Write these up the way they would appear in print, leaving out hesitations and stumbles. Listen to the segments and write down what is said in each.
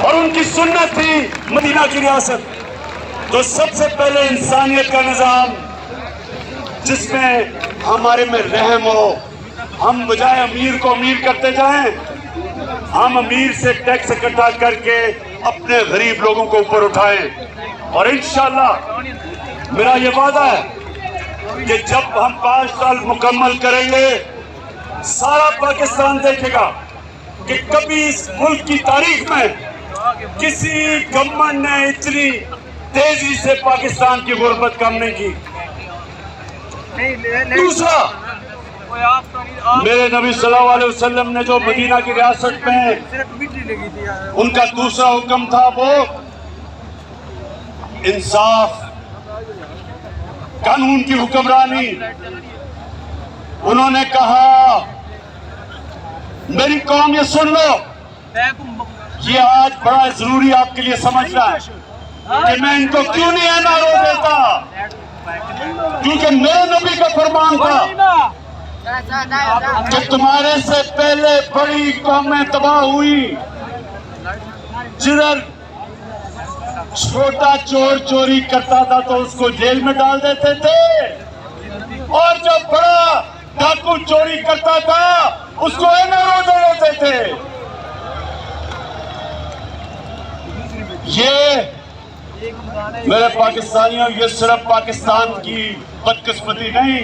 और उनकी सुन्नत थी मदीना की रियासत। तो सबसे पहले इंसानियत का निज़ाम जिसमें हमारे में रहम हो, हम बजाय अमीर को अमीर करते जाएं, हम अमीर से टैक्स इकट्ठा करके अपने गरीब लोगों को ऊपर उठाएं। और इंशाअल्लाह मेरा ये वादा है कि जब हम 5 साल मुकम्मल करेंगे, सारा पाकिस्तान देखेगा कि कभी इस मुल्क की तारीख में किसी गवर्नमेंट ने इतनी तेजी से पाकिस्तान की गुर्बत कम नहीं की। दूसरा, मेरे नबी सल्लल्लाहु अलैहि वसल्लम ने जो मदीना की रियासत में उनका दूसरा हुक्म था वो इंसाफ, कानून की हुक्मरानी। उन्होंने कहा, मेरी कौम ये सुन लो, ये आज बड़ा जरूरी आपके लिए समझना है कि मैं इनको क्यों नहीं एनआरओ देता, क्योंकि मेरे नबी का फरमान था कि तुम्हारे से पहले बड़ी कौमें तबाह हुई, जिधर छोटा चोर चोरी करता था तो उसको जेल में डाल देते थे, और जब बड़ा डाकू चोरी करता था उसको एनआरओ दे देते थे। ये मेरे पाकिस्तानियों, ये सिर्फ पाकिस्तान की बदकिस्मती नहीं,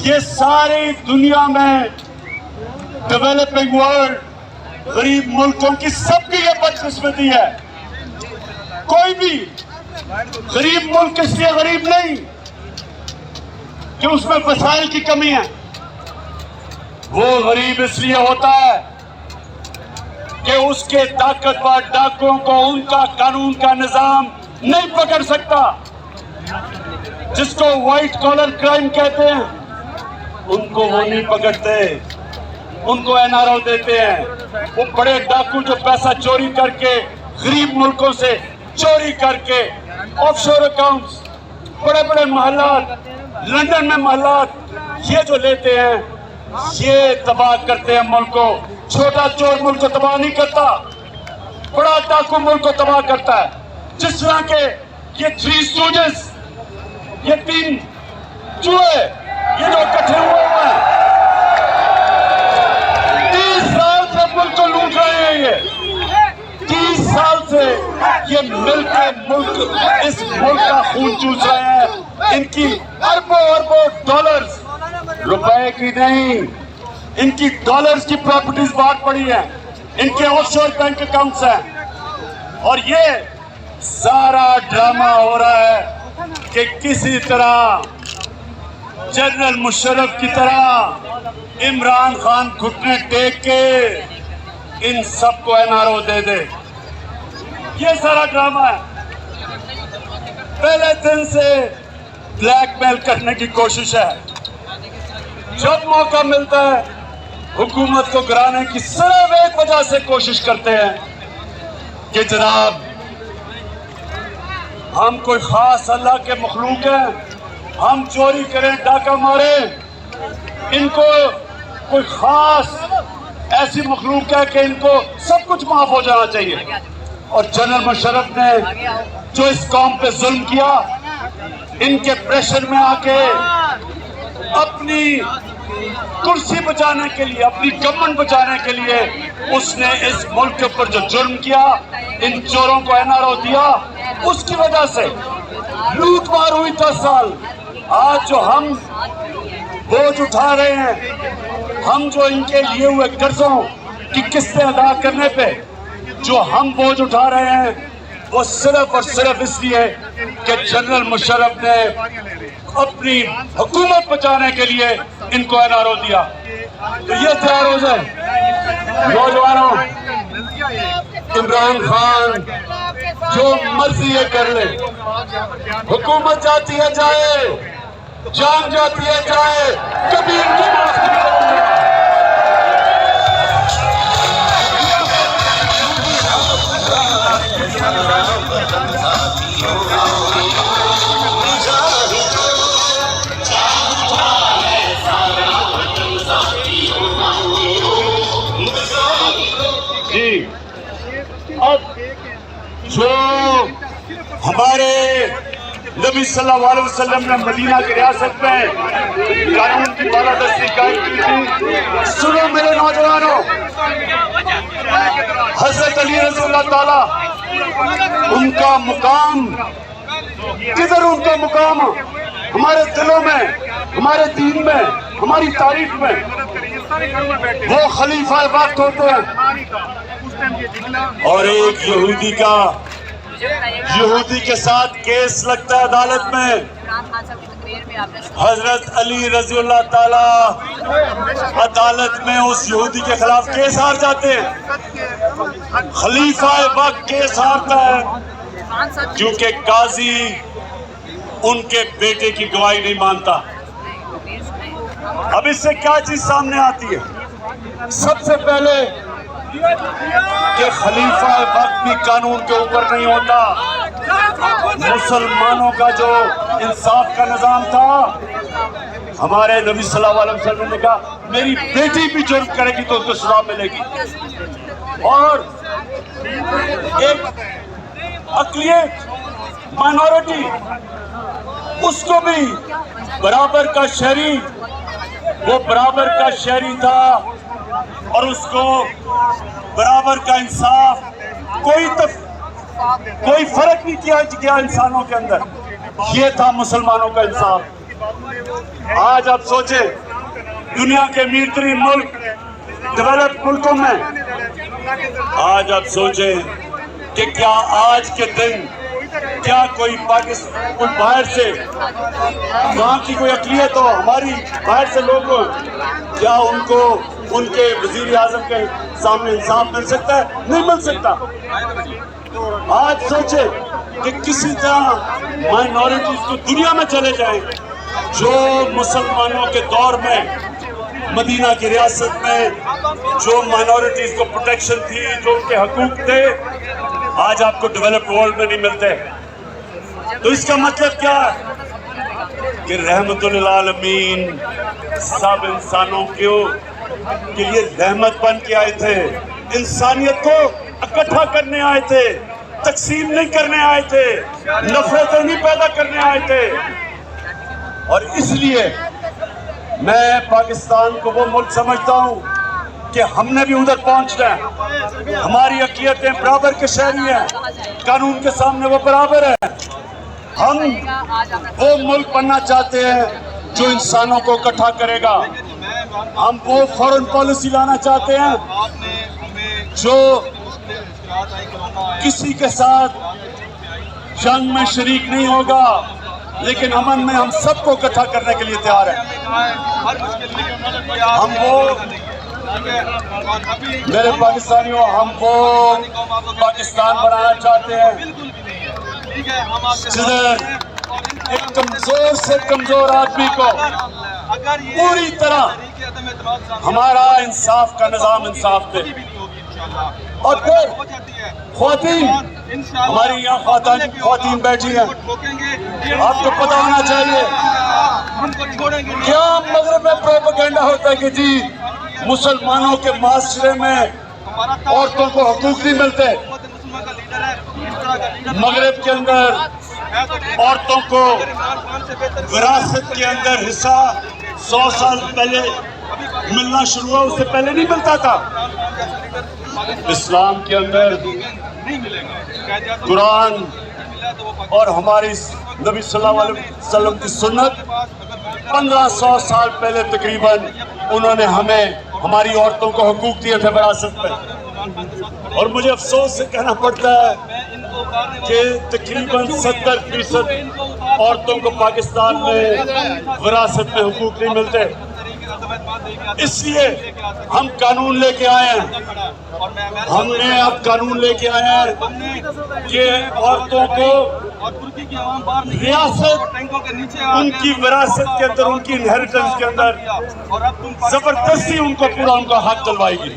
ये सारी दुनिया में डेवलपिंग वर्ल्ड, गरीब मुल्कों की सबकी ये बदकिस्मती है। कोई भी गरीब मुल्क इसलिए गरीब नहीं कि उसमें वसाइल की कमी है, वो गरीब इसलिए होता है कि उसके ताकतवर डाकुओं को उनका कानून का निजाम नहीं पकड़ सकता। जिसको व्हाइट कॉलर क्राइम कहते हैं, उनको वो नहीं पकड़ते, उनको एनआरओ देते हैं। वो बड़े डाकू जो पैसा चोरी करके गरीब मुल्कों से चोरी करके ऑफशोर अकाउंट्स, बड़े बड़े महलात, लंदन में महलात, ये जो लेते हैं, ये तबाह करते हैं मुल्क को। छोटा चोर मुल्क को तबाह नहीं करता, बड़ा डाकू मुल्क को तबाह करता है। जिस तरह के ये 3 स्टूडेंट्स, ये 3 चूहे, ये जो इकट्ठे हुए हैं, 30 साल से मुल्क को लूट रहे हैं। ये 30 साल से ये मिलकर मुल्क, इस मुल्क का खून चूस रहे हैं। इनकी अरबों अरबों डॉलर्स, रुपए की नहीं, इनकी डॉलर्स की प्रॉपर्टीज बहुत पड़ी है, इनके ऑफशोर बैंक अकाउंट्स हैं। और ये सारा ड्रामा हो रहा है कि किसी तरह जनरल मुशर्रफ की तरह इमरान खान घुटने टेक के इन सबको एनआरओ दे दे। ये सारा ड्रामा है। पहले दिन से ब्लैकमेल करने की कोशिश है। जब मौका मिलता है हुकूमत को गिराने की सिर्फ एक वजह से कोशिश करते हैं कि जनाब हम कोई खास अल्लाह के मखलूक हैं, हम चोरी करें, डाका मारें, इनको कोई खास ऐसी मखलूक है कि इनको सब कुछ माफ हो जाना चाहिए। और जनरल मुशर्रफ ने जो इस कौम पे जुल्म किया, इनके प्रेशर में आके अपनी कुर्सी बचाने के लिए, अपनी गवर्नमेंट बचाने के लिए उसने इस मुल्क के ऊपर जो जुर्म किया, इन चोरों को एनआरओ दिया, उसकी वजह से लूट मार हुई 10 साल। आज जो हम बोझ उठा रहे हैं, हम जो इनके लिए हुए कर्जों की किस्तें अदा करने पे जो हम बोझ उठा रहे हैं, वो सिर्फ और सिर्फ इसलिए कि जनरल मुशर्रफ ने अपनी हुकूमत बचाने के लिए इनको एनआरओ दिया। तो ये तैयार हो जाए नौजवानों, इमरान खान जो मर्जी है कर ले, हुकूमत जाती है जाए, जान जाती है जाए, कभी इनकी माफ नहीं करूंगा। अब जो हमारे नबी सल्लल्लाहु अलैहि वसल्लम ने मदीना की रियासत में कानून की बालादस्ती कायम की थी, सुनो मेरे नौजवानों, हजरत अली रज़ियल्लाहु ताला उनका मुकाम किधर, उनका मुकाम हमारे दिलों में, हमारे दीन में, हमारी तारीख में। वो खलीफा वक्त होते हैं। और एक यहूदी के साथ केस लगता है अदालत में, हजरत अली रज़ियल्लाहु ताला अदालत में उस यहूदी के खिलाफ केस हार जाते हैं। खलीफा वक्त केस हारता है क्योंकि काजी उनके बेटे की गवाही नहीं मानता। अब इससे क्या चीज सामने आती है? सबसे पहले कि खलीफा वक्त भी कानून के ऊपर नहीं होता। मुसलमानों का जो इंसाफ का निजाम था, हमारे नबी सल्लल्लाहु अलैहि वसल्लम ने कहा मेरी बेटी भी जुर्म करेगी तो उसको सजा मिलेगी। और एक अक़लियत, माइनॉरिटी, उसको भी बराबर का शहरी, वो बराबर का शहरी था और उसको बराबर का इंसाफ, कोई फर्क नहीं किया गया इंसानों के अंदर। ये था मुसलमानों का इंसाफ। आज आप सोचे दुनिया के अमीर तरीन मुल्क, डेवलप मुल्कों में, आज आप सोचे कि क्या आज के दिन क्या कोई बाहर से, वहाँ की कोई अक़लियत हो, हमारी बाहर से लोग हो, क्या उनको उनके वज़ीर आज़म के सामने इंसाफ मिल सकता है? नहीं मिल सकता। आज सोचे कि किसी तरह माइनॉरिटीज को दुनिया में चले जाएं, जो मुसलमानों के दौर में मदीना की रियासत में जो माइनॉरिटीज को प्रोटेक्शन थी, जो उनके हकूक थे, आज आपको डेवलप्ड वर्ल्ड में नहीं मिलते। तो इसका मतलब क्या है कि रहमतुल आलमीन सब इंसानों के लिए रहमत बन के आए थे, इंसानियत को इकट्ठा करने आए थे, तकसीम नहीं करने आए थे, नफरतें नहीं पैदा करने आए थे। और इसलिए मैं पाकिस्तान को वो मुल्क समझता हूँ कि हमने भी उधर पहुंचना है। हमारी अक़लियतें बराबर के शहरी हैं, कानून के सामने वो बराबर है। हम वो मुल्क बनना चाहते हैं जो इंसानों को इकट्ठा करेगा। हम वो फॉरेन पॉलिसी लाना चाहते हैं जो किसी के साथ जंग में शरीक नहीं होगा, लेकिन अमन में हम सबको इकट्ठा करने के लिए तैयार हैं। हम वो, मेरे पाकिस्तानियों, हम वो पाकिस्तान बनाना चाहते हैं जिधर एक कमजोर से कमजोर आदमी को पूरी तरह हमारा इंसाफ का निजाम इंसाफ दे। और फिर ख्वातीन, हमारी यहाँ ख्वातीन बैठी हैं, आपको पता होना चाहिए क्या मगरब में प्रोपेगेंडा होता है कि जी मुसलमानों के माशरे में औरतों को हकूक नहीं मिलते। मगरब के अंदर औरतों को विरासत के अंदर हिस्सा 100 साल पहले मिलना शुरू हुआ, उससे पहले नहीं मिलता था। इस्लाम के अंदर कुरान और हमारी नबी सल्लल्लाहु अलैहि वसल्लम की सुन्नत 1500 साल पहले तकरीबन उन्होंने हमें, हमारी औरतों को हकूक दिए थे विरासत में। और मुझे अफसोस से कहना पड़ता है कि तकरीबन 70% औरतों को पाकिस्तान में विरासत में हुकूक नहीं मिलते। इसलिए हम कानून लेके आए हैं, हमने अब कानून लेके आए हैं कि औरतों को रियासत, उनकी विरासत के अंदर, उनकी इनहेरिटेंस के अंदर जबरदस्ती उनको पूरा उनका हक दिलवाएगी।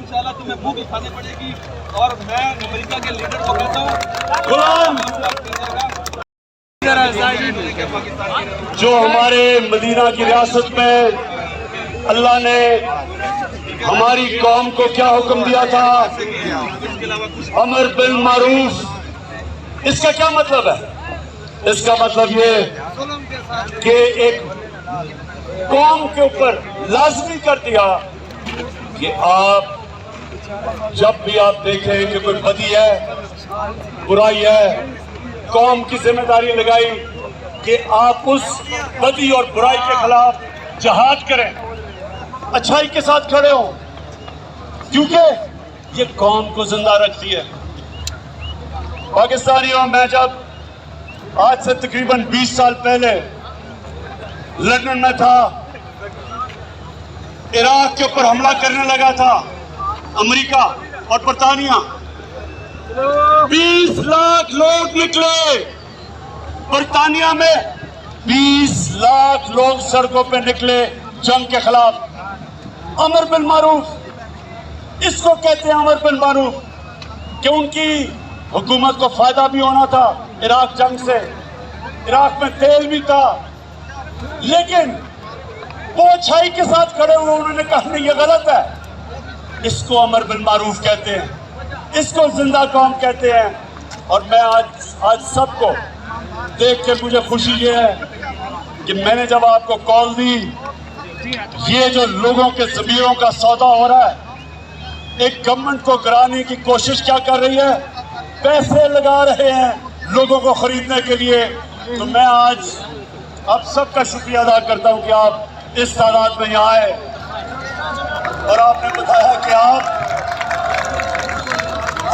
और मैं अमेरिका के लीडर को कहता हूं, गुलाम जो हमारे मदीना की रियासत में अल्लाह ने हमारी कौम को क्या हुक्म दिया था, अमर बिल मारूफ। इसका क्या मतलब है? इसका मतलब ये कि एक कौम के ऊपर लाजमी कर दिया कि आप जब भी आप देखें कि कोई बदी है, बुराई है, कौम की जिम्मेदारी लगाई कि आप उस बदी और बुराई के खिलाफ जिहाद करें, अच्छाई के साथ खड़े हों, क्योंकि ये कौम को जिंदा रखती है। पाकिस्तानियों, मैं जब आज से तकरीबन 20 साल पहले लंदन में था, इराक के ऊपर हमला करने लगा था अमेरिका और बरतानिया, 20 लाख लोग निकले बरतानिया में, 20 लाख लोग सड़कों पे निकले जंग के खिलाफ। अमर बिल मारूफ, इसको कहते हैं अमर बिल मारूफ, कि उनकी हुकूमत को फायदा भी होना था इराक जंग से, इराक में तेल भी था, लेकिन वो अच्छाई के साथ खड़े हुए, उन्होंने कहा नहीं ये गलत है। इसको अमर बिल मारूफ कहते हैं, इसको जिंदा कौम कहते हैं। और मैं आज सबको देख के मुझे खुशी ये है कि मैंने जब आपको कॉल दी, ये जो लोगों के ज़मीरों का सौदा हो रहा है, एक गवर्नमेंट को गिराने की कोशिश क्या कर रही है, पैसे लगा रहे हैं लोगों को खरीदने के लिए। तो मैं आज आप सबका शुक्रिया अदा करता हूं कि आप इस तादाद में यहाँ आए और आपने बताया कि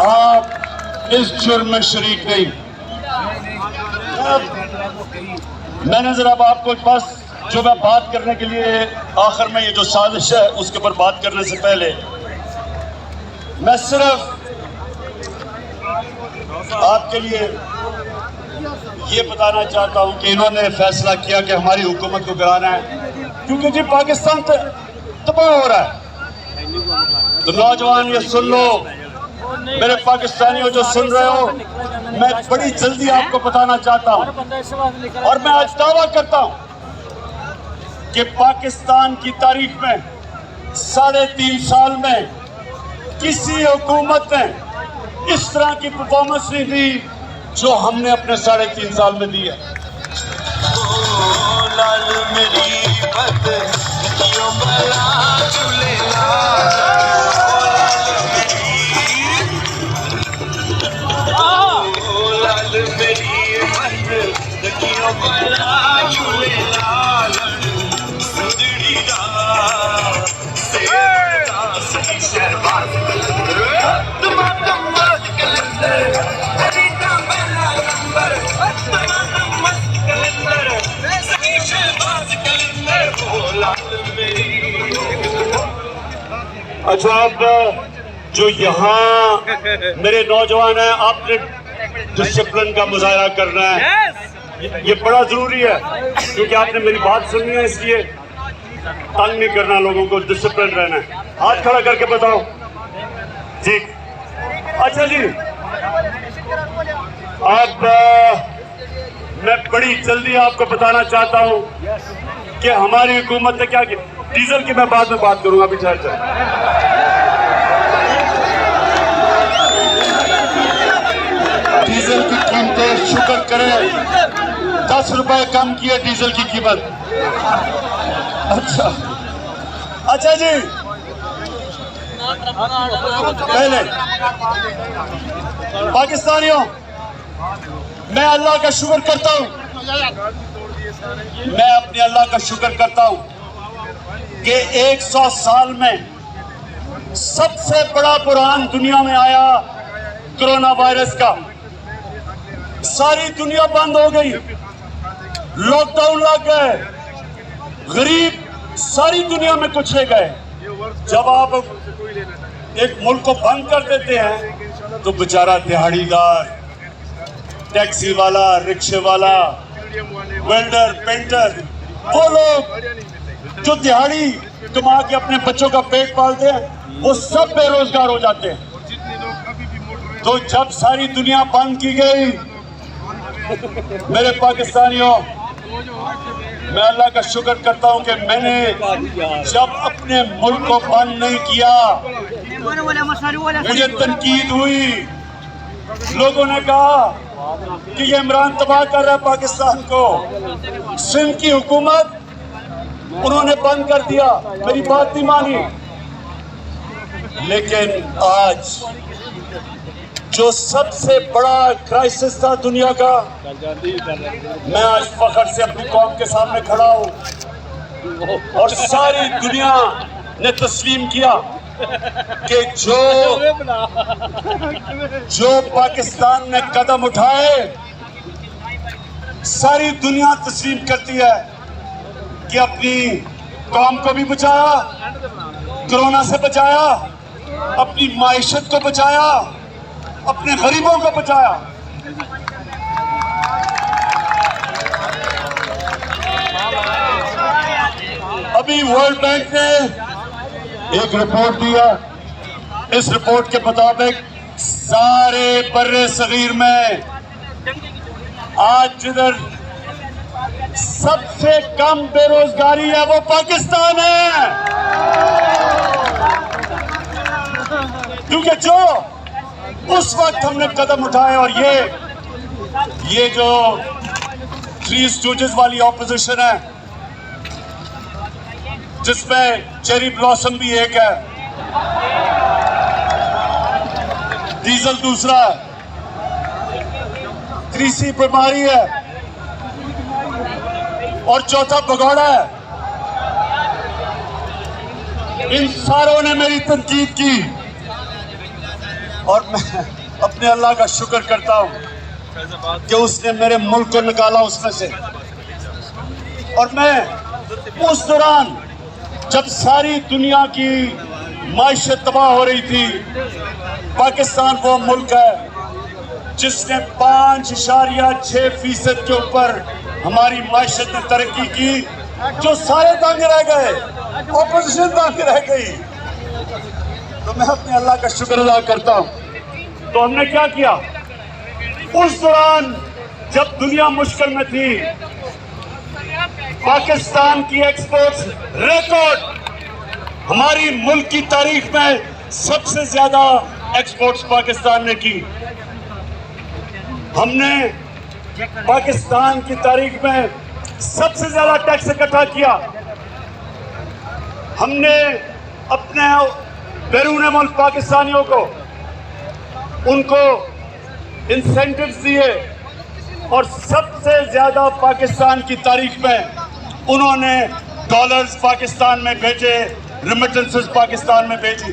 आप इस जुर्म में शरीक नहीं। मैंने जरा आपको बस जो मैं बात करने के लिए आखिर में, ये जो साजिश है उसके ऊपर बात करने से पहले मैं सिर्फ आपके लिए ये बताना चाहता हूं कि इन्होंने फैसला किया कि हमारी हुकूमत को गिराना है, क्योंकि जी पाकिस्तान तबाह हो रहा है। तो नौजवान ये सुन लो, मेरे पाकिस्तानियों जो सुन रहे हो, मैं बड़ी जल्दी आपको बताना चाहता हूं और मैं आज दावा करता हूं कि पाकिस्तान की तारीख में 3.5 साल में किसी हुकूमत ने इस तरह की परफॉर्मेंस नहीं दी जो हमने अपने 3.5 साल में दी है। अच्छा, अब जो यहाँ मेरे नौजवान हैं, आपने डिसिप्लिन का मुजाहरा करना है, ये बड़ा जरूरी है, क्योंकि आपने मेरी बात सुननी है, इसलिए तंग नहीं करना लोगों को, डिसिप्लिन रहना है। हाथ खड़ा करके बताओ जी। अच्छा जी, अब मैं बड़ी जल्दी आपको बताना चाहता हूँ कि हमारी हुकूमत ने क्या किया। डीजल की मैं बाद में बात करूंगा, अभी ठहर जाए। डीजल की कीमतें शुक्र करें 10 रुपए कम किए डीजल की कीमत। अच्छा जी, पहले पाकिस्तानियों, मैं अल्लाह का शुक्र करता हूं, मैं अपने अल्लाह का शुक्र करता हूं कि 100 साल में सबसे बड़ा बुरहान दुनिया में आया कोरोना वायरस का। सारी दुनिया बंद हो गई, लॉकडाउन लग गए, गरीब सारी दुनिया में कुचले गए। जब आप एक मुल्क को बंद कर देते हैं तो बेचारा दिहाड़ीदार, टैक्सी वाला, रिक्शे वाला, वेल्डर, पेंटर, वो लोग जो दिहाड़ी कमा के अपने बच्चों का पेट पालते हैं, वो सब बेरोजगार हो जाते हैं। तो जब सारी दुनिया बंद की गई, मेरे पाकिस्तानियों, मैं अल्लाह का शुक्र करता हूं कि मैंने जब अपने मुल्क को बंद नहीं किया, मुझे तनकीद हुई, लोगों ने कहा कि ये इमरान तबाह कर रहा है पाकिस्तान को। सिंध की हुकूमत उन्होंने बंद कर दिया, मेरी बात नहीं मानी। लेकिन आज जो सबसे बड़ा क्राइसिस था दुनिया का, मैं आज फख्र से अपनी कौम के सामने खड़ा हूं और सारी दुनिया ने तस्लीम किया कि जो पाकिस्तान ने कदम उठाए, सारी दुनिया तस्लीम करती है कि अपनी कौम को भी बचाया, कोरोना से बचाया, अपनी माइशत को बचाया, अपने गरीबों को बचाया। अभी वर्ल्ड बैंक ने एक रिपोर्ट दिया, इस रिपोर्ट के मुताबिक सारे बर्रे सगीर में आज जिधर सबसे कम बेरोजगारी है वो पाकिस्तान है। क्योंकि जो उस वक्त हमने कदम उठाए, और ये जो थ्री स्टूजेस वाली ऑपोजिशन है, जिसमें चेरी ब्लॉसम भी एक है, डीजल दूसरा है, तीसरी बीमारी है और चौथा भगोड़ा है, इन सारों ने मेरी तनकीद की और मैं अपने अल्लाह का शुक्र करता हूं कि उसने मेरे मुल्क को निकाला उसमें से। और मैं उस दौरान जब सारी दुनिया की माइशत तबाह हो रही थी, पाकिस्तान वो मुल्क है जिसने 5.6% के ऊपर हमारी माइशत ने तरक्की की, जो सारे दंग रह गए, ऑपोजिशन दंग रह गई। तो मैं अपने अल्लाह का शुक्र अदा करता हूं। तो हमने क्या किया उस दौरान जब दुनिया मुश्किल में थी, पाकिस्तान की एक्सपोर्ट्स रिकॉर्ड, हमारी मुल्क की तारीख में सबसे ज्यादा एक्सपोर्ट्स पाकिस्तान ने की। हमने पाकिस्तान की तारीख में सबसे ज्यादा टैक्स इकट्ठा किया। हमने अपने बैरून मुल्क पाकिस्तानियों को उनको इंसेंटिव्स दिए और सबसे ज्यादा पाकिस्तान की तारीख में उन्होंने डॉलर्स पाकिस्तान में भेजे, रिमिटेंसेस पाकिस्तान में भेजी।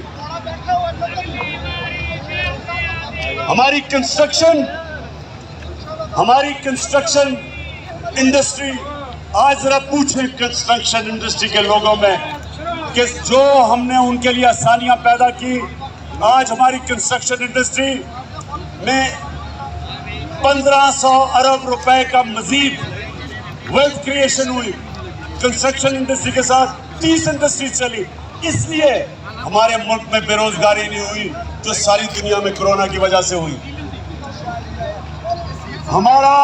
हमारी कंस्ट्रक्शन इंडस्ट्री, आज जरा पूछें कंस्ट्रक्शन इंडस्ट्री के लोगों में कि जो हमने उनके लिए आसानियां पैदा की, आज हमारी कंस्ट्रक्शन इंडस्ट्री में 1500 अरब रुपए का मजीद वेल्थ क्रिएशन हुई। कंस्ट्रक्शन इंडस्ट्री के साथ 30 इंडस्ट्री चली, इसलिए हमारे मुल्क में बेरोजगारी नहीं हुई जो सारी दुनिया में कोरोना की वजह से हुई। हमारा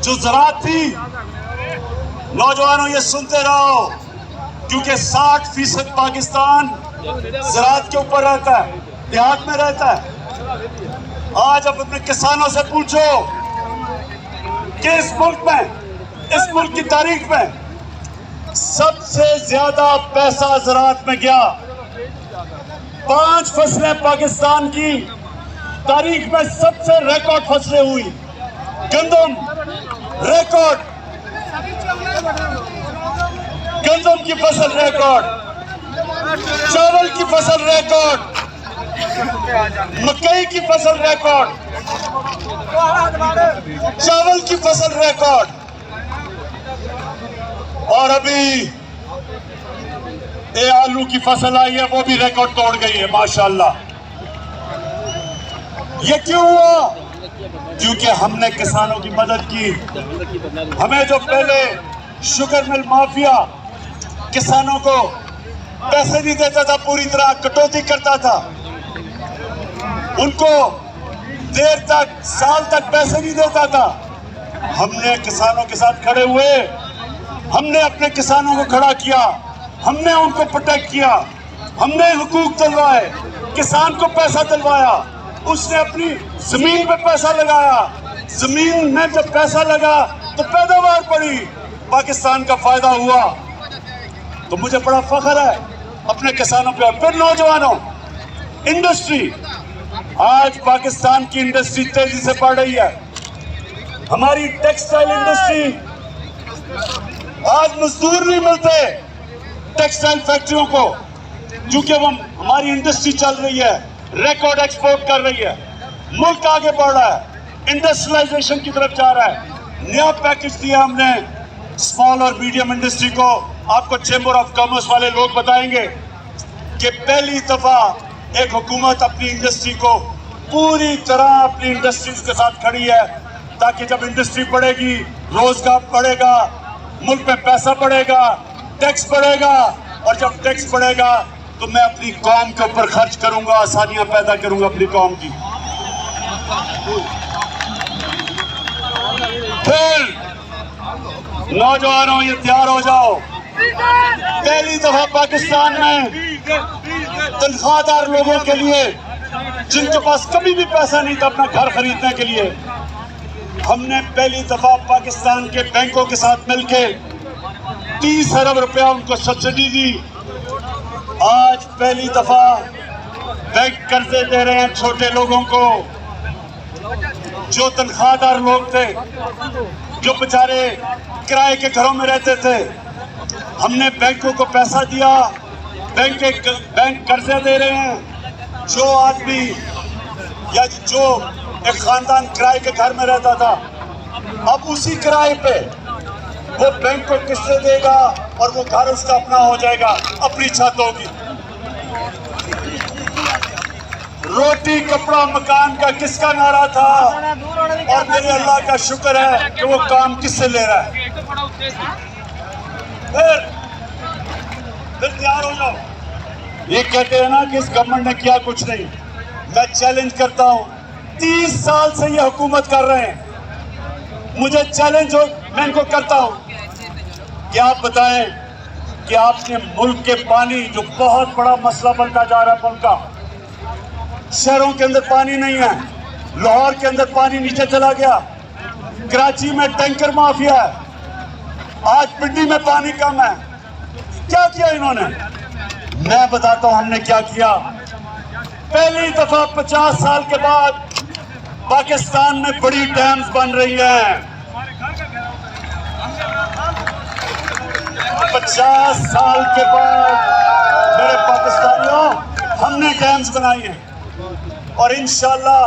जो ज़राअत थी, नौजवानों ये सुनते रहो, क्योंकि 60% पाकिस्तान ज़राअत के ऊपर रहता है, देहात में रहता है। आज अब अपने किसानों से पूछो कि इस मुल्क की तारीख में सबसे ज्यादा पैसा ज़राअत में गया। 5 फसलें पाकिस्तान की तारीख में सबसे रिकॉर्ड फसलें हुई। गंदम रिकॉर्ड, गंदम की फसल रिकॉर्ड, चावल की फसल रिकॉर्ड, मकई की फसल रिकॉर्ड, चावल की फसल रिकॉर्ड, और अभी ये आलू की फसल आई है वो भी रिकॉर्ड तोड़ गई है माशाल्लाह। ये क्यों हुआ? क्योंकि हमने किसानों की मदद की। हमें जो पहले शुगर मिल माफिया किसानों को पैसे नहीं देता था, पूरी तरह कटौती करता था, उनको देर तक, साल तक पैसे नहीं देता था, हमने किसानों के साथ खड़े हुए हमने अपने किसानों को खड़ा किया, हमने उनको प्रोटेक्ट किया, हमने हुकूक दिलवाए, किसान को पैसा दिलवाया, उसने अपनी जमीन पे पैसा लगाया, जमीन में जब पैसा लगा तो पैदावार बढ़ी, पाकिस्तान का फायदा हुआ। तो मुझे बड़ा फख्र है अपने किसानों पे। फिर नौजवानों, इंडस्ट्री, आज पाकिस्तान की इंडस्ट्री तेजी से बढ़ रही है। हमारी टेक्सटाइल इंडस्ट्री, आज मजदूर नहीं मिलते टेक्सटाइल फैक्ट्रियों को, क्योंकि वो हमारी इंडस्ट्री चल रही है, रिकॉर्ड एक्सपोर्ट कर रही है, मुल्क आगे बढ़ रहा है, इंडस्ट्रियलाइजेशन की तरफ जा रहा है। नया पैकेज दिया हमने स्मॉल और मीडियम इंडस्ट्री को। आपको चेंबर ऑफ कॉमर्स वाले लोग बताएंगे कि पहली दफा एक हुकूमत अपनी इंडस्ट्री को पूरी तरह अपनी इंडस्ट्रीज के साथ खड़ी है, ताकि जब इंडस्ट्री बढ़ेगी, रोजगार बढ़ेगा, मुल्क में पैसा बढ़ेगा, टैक्स बढ़ेगा, और जब टैक्स बढ़ेगा तो मैं अपनी कौम के ऊपर खर्च करूंगा, आसानियां पैदा करूंगा अपनी कौम की। फिर नौजवानों, ये तैयार हो जाओ, पहली दफा पाकिस्तान में तनख्वाहदार लोगों के लिए, जिनके पास कभी भी पैसा नहीं था अपना घर खरीदने के लिए, हमने पहली दफा पाकिस्तान के बैंकों के साथ मिलके 30 अरब रुपया उनको सब्सिडी दी। आज पहली दफा बैंक कर्जे दे रहे हैं छोटे लोगों को, जो तनख्वाहदार लोग थे, जो बेचारे किराए के घरों में रहते थे। हमने बैंकों को पैसा दिया, बैंक कर्जे दे रहे हैं। जो आदमी या जो एक खानदान किराए के घर में रहता था, अब उसी किराए पे वो बैंक को किस्तें देगा और वो घर उसका अपना हो जाएगा, अपनी छत होगी। रोटी कपड़ा मकान का किसका नारा था, और मेरे अल्लाह का शुक्र है कि वो काम किससे ले रहा है। फिर तैयार हो जाओ। ये कहते हैं ना कि इस गवर्नमेंट ने किया कुछ नहीं। मैं चैलेंज करता हूं, 30 साल से ये हुकूमत कर रहे हैं, मुझे चैलेंज हो, मैं इनको करता हूं कि आप बताएं कि आपने मुल्क के पानी, जो बहुत बड़ा मसला बनता जा रहा है मुल्क का, शहरों के अंदर पानी नहीं है, लाहौर के अंदर पानी नीचे चला गया, कराची में टैंकर माफिया है, आज पिंडी में पानी कम है। क्या किया इन्होंने? मैं बताता हूं हमने क्या किया। पहली दफा 50 साल के बाद पाकिस्तान में बड़ी डैम्स बन रही हैं। 50 साल के बाद मेरे पाकिस्तानियों, हमने डैम्स बनाई हैं, और इंशाल्लाह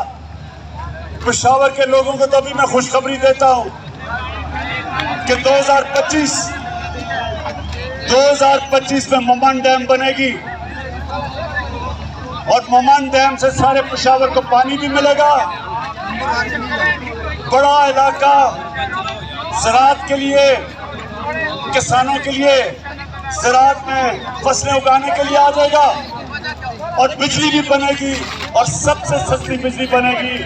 पेशावर के लोगों को तो अभी मैं खुशखबरी देता हूं कि 2025 में मोमन डैम बनेगी, और मोमन डैम से सारे पेशावर को पानी भी मिलेगा। बड़ा इलाका ज़राअत के लिए, किसानों के लिए ज़राअत में फसलें उगाने के लिए आ जाएगा, और बिजली भी बनेगी, और सबसे सस्ती बिजली बनेगी।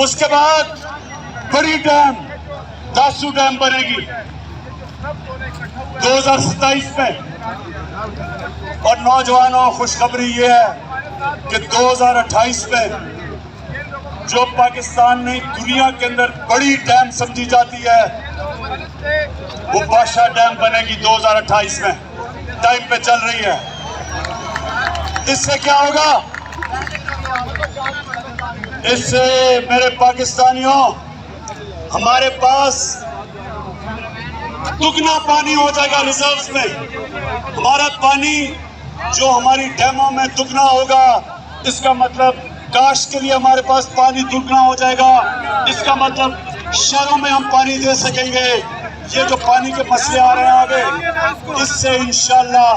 उसके बाद बड़ी डैम, दासू डैम बनेगी 2027 में। और नौजवानों, खुशखबरी ये है कि 2028 में जो पाकिस्तान में दुनिया के अंदर बड़ी डैम समझी जाती है, वो बादशाह डैम बनेगी 2028 में, टाइम पे चल रही है। इससे क्या होगा? इससे मेरे पाकिस्तानियों, हमारे पास दुगना पानी हो जाएगा रिजर्व्स में। हमारा पानी जो हमारी डैमों में दुगना होगा, इसका मतलब काश के लिए हमारे पास पानी दुगना हो जाएगा। इसका मतलब शहरों में हम पानी दे सकेंगे। ये जो पानी के मसले आ रहे हैं आगे, इससे इंशाल्लाह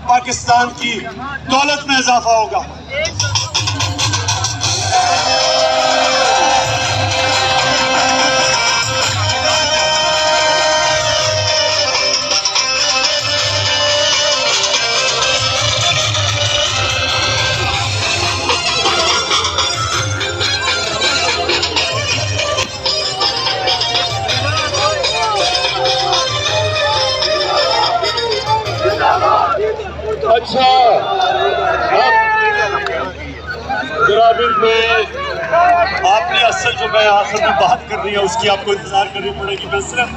पाकिस्तान की दौलत में इजाफा होगा। मैं आखिर में बात करनी है उसकी आपको इंतजार करनी पड़ेगी। मैं सिर्फ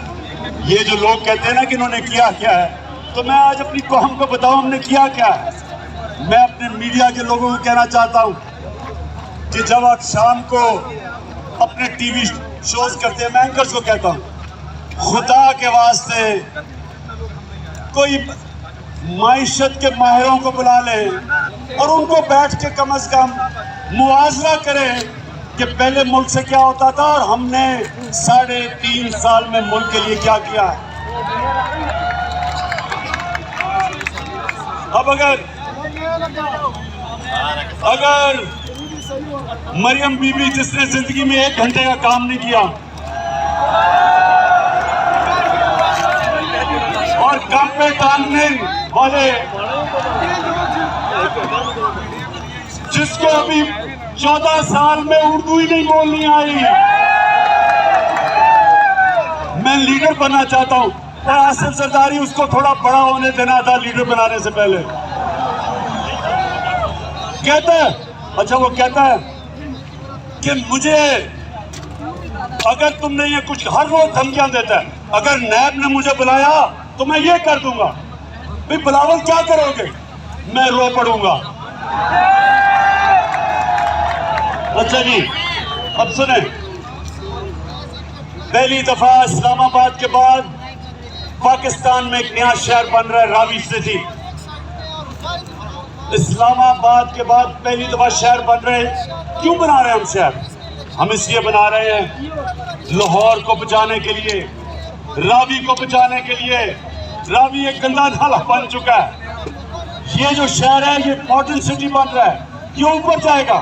ये जो लोग कहते हैं ना कि इन्होंने किया क्या है, तो मैं आज अपनी कौम को बताऊं हमने किया क्या है। मैं अपने मीडिया के लोगों को कहना चाहता हूं कि जब आप शाम को अपने टीवी शोज करते हैं, मैं एंकर्स को कहता हूं खुदा के वास्ते कोई माइशत के माहिरों को बुला लें और उनको बैठ के कम से कम मुआवजा करें कि पहले मुल्क से क्या होता था और हमने 3.5 साल में मुल्क के लिए क्या किया है। अब अगर मरियम बीबी जिसने जिंदगी में 1 घंटे का काम नहीं किया और काम पे टांगने वाले जिसको अभी 14 साल में उर्दू ही नहीं बोलनी आई, मैं लीडर बनना चाहता हूं। और आसिफ जरदारी उसको थोड़ा बड़ा होने देना था लीडर बनाने से पहले। कहता है, अच्छा वो कहता है कि मुझे अगर तुमने ये कुछ हर रोज धमकियां देता है, अगर नैब ने मुझे बुलाया तो मैं ये कर दूंगा। भाई बिलावल क्या करोगे? मैं रो पड़ूंगा। अच्छा जी, अब सुने, पहली दफा इस्लामाबाद के बाद पाकिस्तान में एक नया शहर बन रहा है, रावी सिटी। इस्लामाबाद के बाद पहली दफा शहर बन रहे हैं। क्यों बना रहे हैं हम शहर? हम इसलिए बना रहे हैं लाहौर को बचाने के लिए, रावी को बचाने के लिए। रावी एक गंदा नाला बन चुका है। ये जो शहर है ये मॉडर्न सिटी बन रहा है, ये ऊपर जाएगा।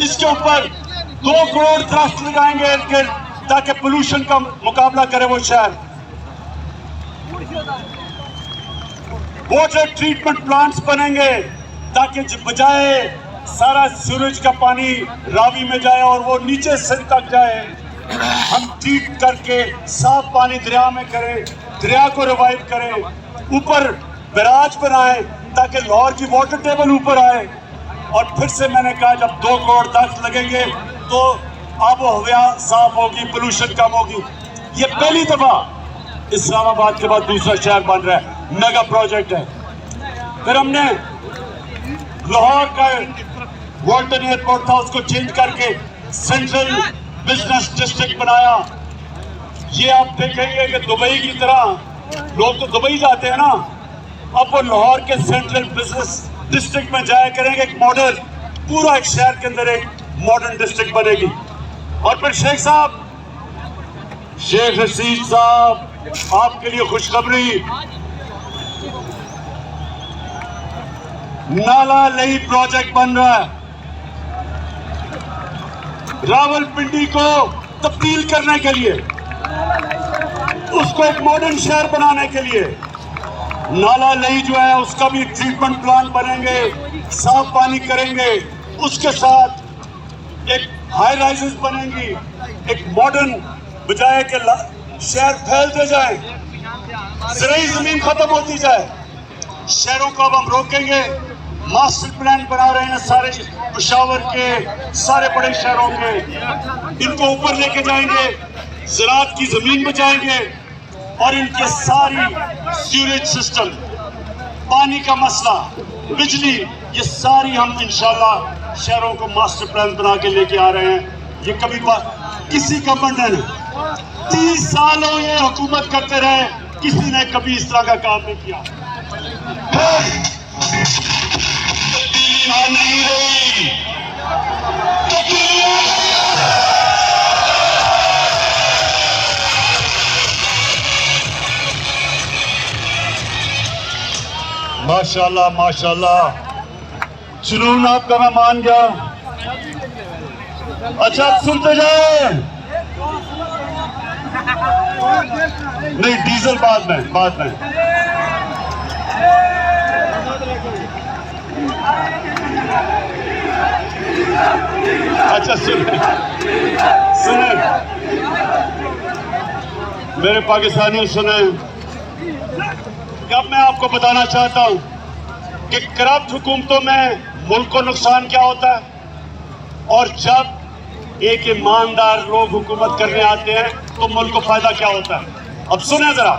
इसके ऊपर 2 करोड़ दरख्त लगाएंगे ताकि पोल्यूशन का मुकाबला करे वो शहर। वाटर ट्रीटमेंट प्लांट्स बनेंगे ताकि बजाय सारा सूरज का पानी रावी में जाए और वो नीचे सिर तक जाए, हम ट्रीट करके साफ पानी दरिया में करें, दरिया को रिवाइव करें, ऊपर बैराज बनाए ताकि लाहौर की वाटर टेबल ऊपर आए। और फिर से मैंने कहा जब 2 करोड़ दरख्त लगेंगे तो आबो हवा साफ होगी, पोल्यूशन कम होगी। ये पहली दफा इस्लामाबाद के बाद दूसरा शहर बन रहा है, मेगा प्रोजेक्ट है। फिर हमने लाहौर का वाल्टन एयरपोर्ट था उसको चेंज करके सेंट्रल बिजनेस डिस्ट्रिक्ट बनाया। ये आप देखेंगे कि दुबई की तरह लोग तो दुबई जाते हैं ना, अब वो लाहौर के सेंट्रल बिजनेस डिस्ट्रिक्ट में जाया करेंगे। एक मॉडल पूरा एक शहर के अंदर एक मॉडर्न डिस्ट्रिक्ट बनेगी। और फिर शेख साहब, शेख रशीद साहब, आपके लिए खुशखबरी, नाला लई प्रोजेक्ट बन रहा है। रावलपिंडी को तब्दील करने के लिए, उसको एक मॉडर्न शहर बनाने के लिए नाला लई जो है उसका भी ट्रीटमेंट प्लांट बनेंगे, साफ पानी करेंगे। उसके साथ एक हाई राइजेस बनेंगी, एक मॉडर्न, बजाय के शहर फैलते जाए, ज़राई जमीन खत्म होती जाए। शहरों को अब हम रोकेंगे। मास्टर प्लान बना रहे हैं सारे पेशावर के, सारे बड़े शहरों के, इनको ऊपर लेके जाएंगे, ज़राअत की जमीन बचाएंगे और इनके सारी सीवरेज सिस्टम, पानी का मसला, बिजली, ये सारी हम इंशाल्लाह शहरों को मास्टर प्लान बना के लेके आ रहे हैं। ये कभी किसी का बंधन है, 30 सालों ये हुकूमत करते रहे, किसी ने कभी इस तरह का काम नहीं किया। नहीं रही माशाल्लाह माशाल्लाह, जुनून आपका मैं मान गया। अच्छा आप सुनते जाए, नहीं डीजल बाद में। अच्छा सुने मेरे पाकिस्तानियों, सुने, अब मैं आपको बताना चाहता हूं कि करप्ट हुकूमतों में मुल्क को नुकसान क्या होता है। और जब एक ईमानदार लोग हुकूमत करने आते हैं तो मुल्क को फायदा क्या होता है। अब सुने जरा,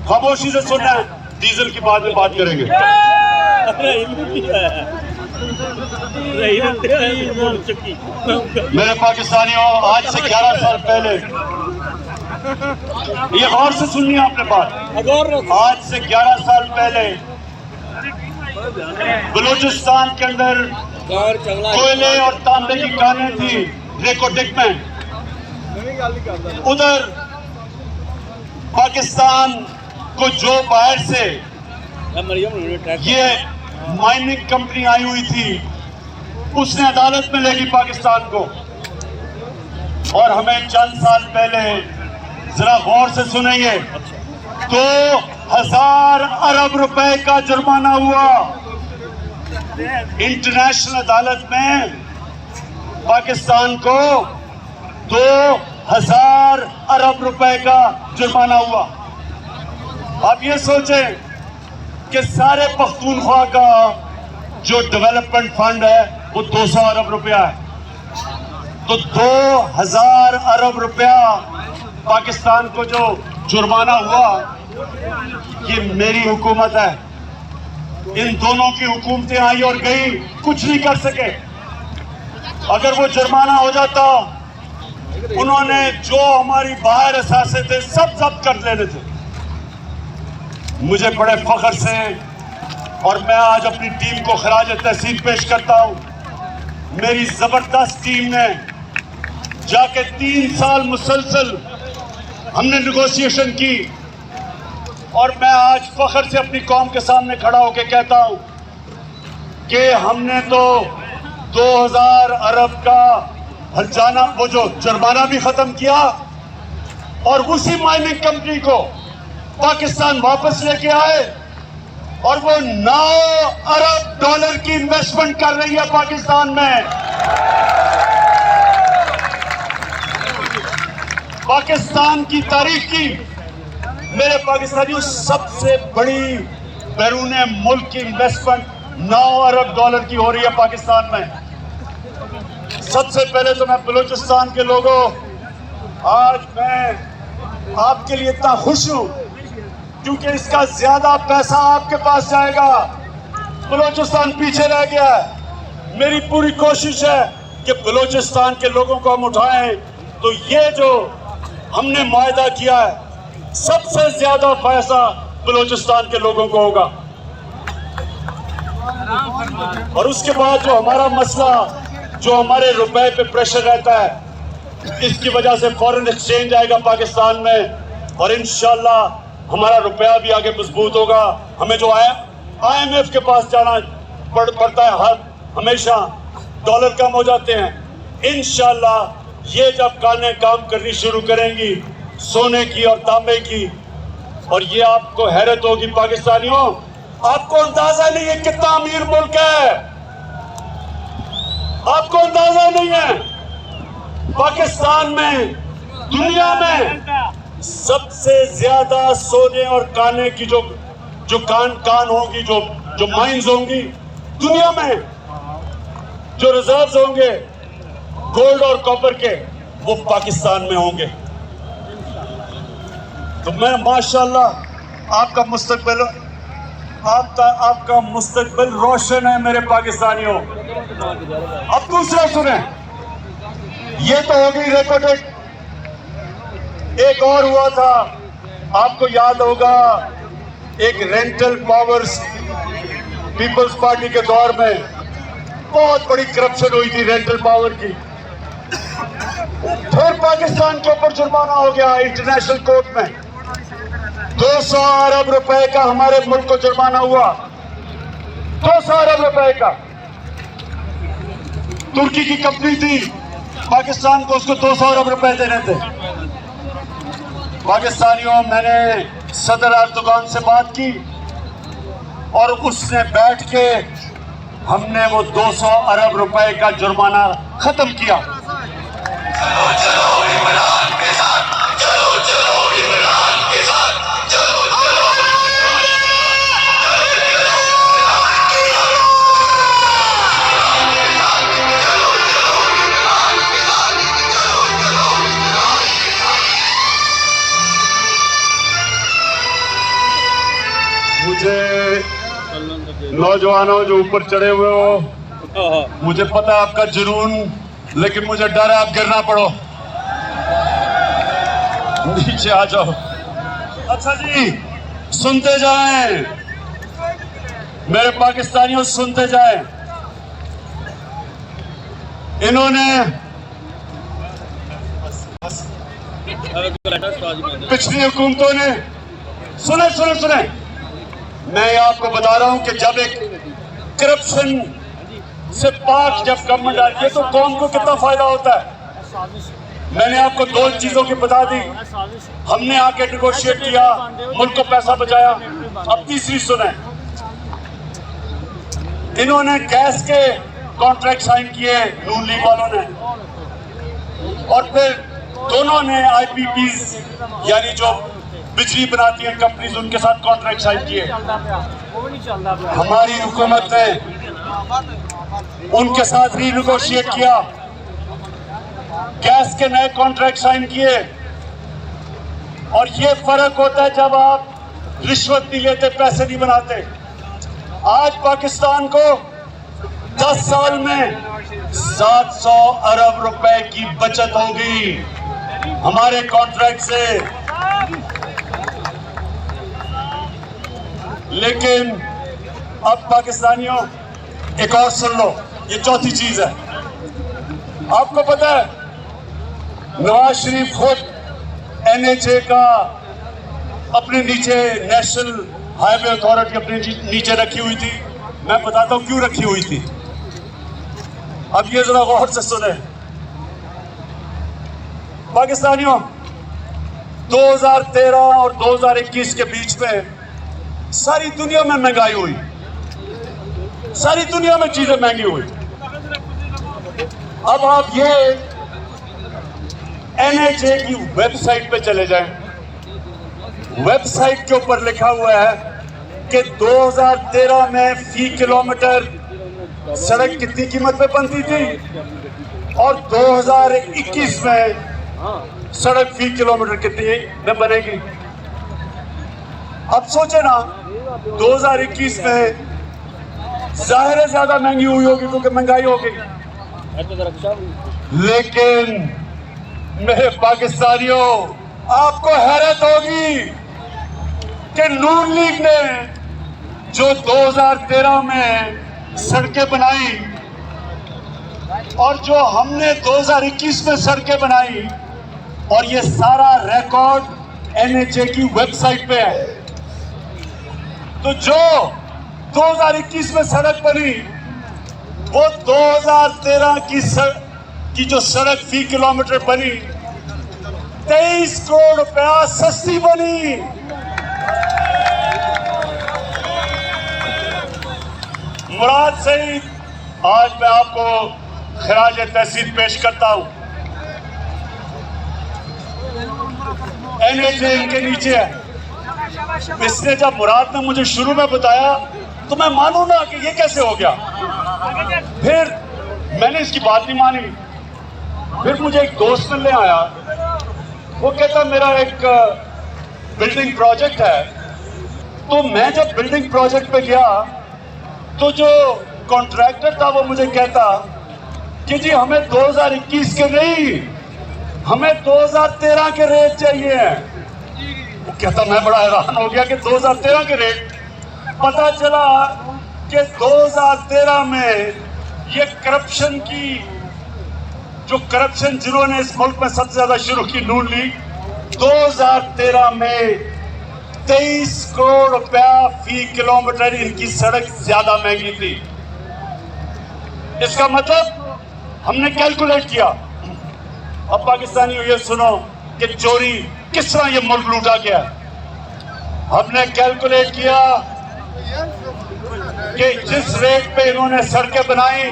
खामोशी से सुनना है, डीजल की बाद में बात करेंगे। मेरे पाकिस्तानियों, आज से 11 साल पहले, ये गौर से सुननी है आपने बात, आज से 11 साल पहले बलूचिस्तान के अंदर कोयले और तांबे की खानें थी रेकोटिक में। उधर पाकिस्तान को जो बाहर से ये माइनिंग कंपनी आई हुई थी, उसने अदालत में ले ली पाकिस्तान को। और हमें चंद साल पहले, जरा गौर से सुनेंगे, 2000 अरब रुपए का जुर्माना हुआ इंटरनेशनल अदालत में। पाकिस्तान को 2000 अरब रुपए का जुर्माना हुआ। आप ये सोचें कि सारे पख्तूनख्वा का जो डेवलपमेंट फंड है वो 200 अरब रुपया है, तो 2000 अरब रुपया पाकिस्तान को जो जुर्माना हुआ, ये मेरी हुकूमत है। इन दोनों की हुकूमतें आई और गई, कुछ नहीं कर सके। अगर वो जुर्माना हो जाता, उन्होंने जो हमारी बाहर असासे थे सब जब्त कर लेने थे। मुझे बड़े फख्र से, और मैं आज अपनी टीम को खराज तहसीन पेश करता हूं, मेरी जबरदस्त टीम ने जाके 3 साल मुसलसल हमने नेगोशिएशन की, और मैं आज फख्र से अपनी कौम के सामने खड़ा होकर कहता हूं कि हमने तो 2000 अरब का हर्जाना, वो जो जुर्माना भी खत्म किया, और उसी माइनिंग कंपनी को पाकिस्तान वापस लेके आए, और वो 9 अरब डॉलर की इन्वेस्टमेंट कर रही है पाकिस्तान में। पाकिस्तान की तारीख की, मेरे पाकिस्तानियों, सबसे बड़ी बैरून मुल्क की इन्वेस्टमेंट 9 अरब डॉलर की हो रही है पाकिस्तान में। सबसे पहले तो मैं बलूचिस्तान के लोगों, आज मैं आपके लिए इतना खुश हूं क्योंकि इसका ज्यादा पैसा आपके पास जाएगा। बलूचिस्तान पीछे रह गया है। मेरी पूरी कोशिश है कि बलूचिस्तान के लोगों को हम उठाएं, तो ये जो हमने मुआहदा किया है, सबसे ज्यादा पैसा बलूचिस्तान के लोगों को होगा। और उसके बाद जो हमारा मसला, जो हमारे रुपए पे प्रेशर रहता है, इसकी वजह से फॉरेन एक्सचेंज आएगा पाकिस्तान में, और इंशाल्लाह हमारा रुपया भी आगे मजबूत होगा। हमें जो IMF के पास जाना पड़ता है, हर हमेशा डॉलर कम हो जाते हैं। इंशाल्लाह ये जब कानें काम करनी शुरू करेंगी सोने की और तांबे की, और ये आपको हैरत होगी पाकिस्तानियों, आपको अंदाजा नहीं है कितना अमीर मुल्क है, आपको अंदाजा नहीं है। पाकिस्तान में दुनिया में सबसे ज्यादा सोने और काने की जो कान होंगी, जो माइंस होंगी दुनिया में, जो रिजर्व्स होंगे गोल्ड और कॉपर के, वो पाकिस्तान में होंगे। तो मैं माशाल्लाह, आपका मुस्तकबिल रोशन है मेरे पाकिस्तानियों। अब दूसरा सुने, ये तो हो गई रेकॉर्डेड। एक और हुआ था, आपको याद होगा, एक रेंटल पावर्स पीपल्स पार्टी के दौर में बहुत बड़ी करप्शन हुई थी रेंटल पावर की। फिर पाकिस्तान के ऊपर जुर्माना हो गया इंटरनेशनल कोर्ट में, 200 अरब रुपए का हमारे मुल्क को जुर्माना हुआ, 200 अरब रुपए का। तुर्की की कंपनी थी, पाकिस्तान को उसको 200 अरब रुपए देने थे। पाकिस्तानियों, मैंने सदर अर्दोगान से बात की और उसने बैठ के हमने वो 200 अरब रुपए का जुर्माना खत्म किया। चलो चलो इमरान के साथ, चलो चलो इमरान के साथ, चलो चलो नौजवानों जो ऊपर चढ़े हुए हो, मुझे पता है आपका जुनून, लेकिन मुझे डर है आप गिरना पड़ो। नीचे आ जाओ। अच्छा जी, सुनते जाएं मेरे पाकिस्तानियों, सुनते जाएं। इन्होंने पिछली हुकूमतों ने, सुने सुने सुने, मैं आपको बता रहा हूं कि जब एक करप्शन से पाक जब गवर्नमेंट आती है तो कौम को कितना फायदा होता है। मैंने आपको दो चीजों की बता दी। हमने आके नेगोशिएट किया, मुल्क को पैसा बचाया। अब तीसरी सुने, इन्होंने गैस के कॉन्ट्रैक्ट साइन किए नून लीग वालों ने, और फिर दोनों ने आईपीपीज यानी जो बिजली बनाती हैं कंपनीज, उनके साथ कॉन्ट्रैक्ट साइन किए। हमारी हुकूमत ने उनके साथ रीनेगोशिएट किया, गैस के नए कॉन्ट्रैक्ट साइन किए। और ये फर्क होता है जब आप रिश्वत नहीं लेते, पैसे नहीं बनाते। आज पाकिस्तान को 10 साल में 700 अरब रुपए की बचत होगी हमारे कॉन्ट्रैक्ट से। लेकिन अब पाकिस्तानियों एक और सुन लो, ये चौथी चीज है। आपको पता है नवाज शरीफ खुद NHA का अपने नीचे, नेशनल हाईवे अथॉरिटी अपने नीचे रखी हुई थी। मैं बताता हूं क्यों रखी हुई थी। अब ये जरा गौर से सुने पाकिस्तानियों, 2013 और 2021 के बीच में सारी दुनिया में महंगाई हुई, सारी दुनिया में चीजें महंगी हुई। अब आप ये NHA की वेबसाइट पे चले जाएं, वेबसाइट के ऊपर लिखा हुआ है कि 2013 में फी किलोमीटर सड़क कितनी कीमत पे बनती थी और 2021 में सड़क फी किलोमीटर कितनी में बनेगी। अब सोचे ना, 2021 में जाहिर है ज्यादा महंगी हुई होगी क्योंकि महंगाई हो गई। लेकिन मेरे पाकिस्तानियों, आपको हैरत होगी कि नून लीग ने जो 2013 में सड़कें बनाई और जो हमने 2021 में सड़कें बनाई, और ये सारा रिकॉर्ड NHA की वेबसाइट पे है। तो जो 2021 में सड़क बनी वो 2013 की जो सड़क फी किलोमीटर बनी 23 करोड़ रुपया सस्ती बनी। मुराद सईद, आज मैं आपको खराज तहसीन पेश करता हूं। NHA इनके नीचे है। इसने जब मुराद ने मुझे शुरू में बताया तो मैं मानू ना कि ये कैसे हो गया। फिर मैंने इसकी बात नहीं मानी। फिर मुझे एक दोस्त मिलने आया, वो कहता मेरा एक बिल्डिंग प्रोजेक्ट है। तो मैं जब बिल्डिंग प्रोजेक्ट पे गया तो जो कॉन्ट्रैक्टर था वो मुझे कहता कि जी हमें 2021 के नहीं, हमें 2013 के रेट चाहिए। वो कहता, मैं बड़ा हैरान हो गया कि 2013 के रेट। पता चला कि 2013 में ये करप्शन की, जो करप्शन जिन्होंने इस मुल्क में सबसे ज्यादा शुरू की, नून लीग, 2013 में 23 करोड़ रुपया फी किलोमीटर इनकी सड़क ज्यादा महंगी थी। इसका मतलब हमने कैलकुलेट किया। अब पाकिस्तानियों ये सुनो कि चोरी किस तरह ये मुल्क लूटा गया। हमने कैलकुलेट किया कि जिस रेट पे इन्होंने सड़कें बनाई,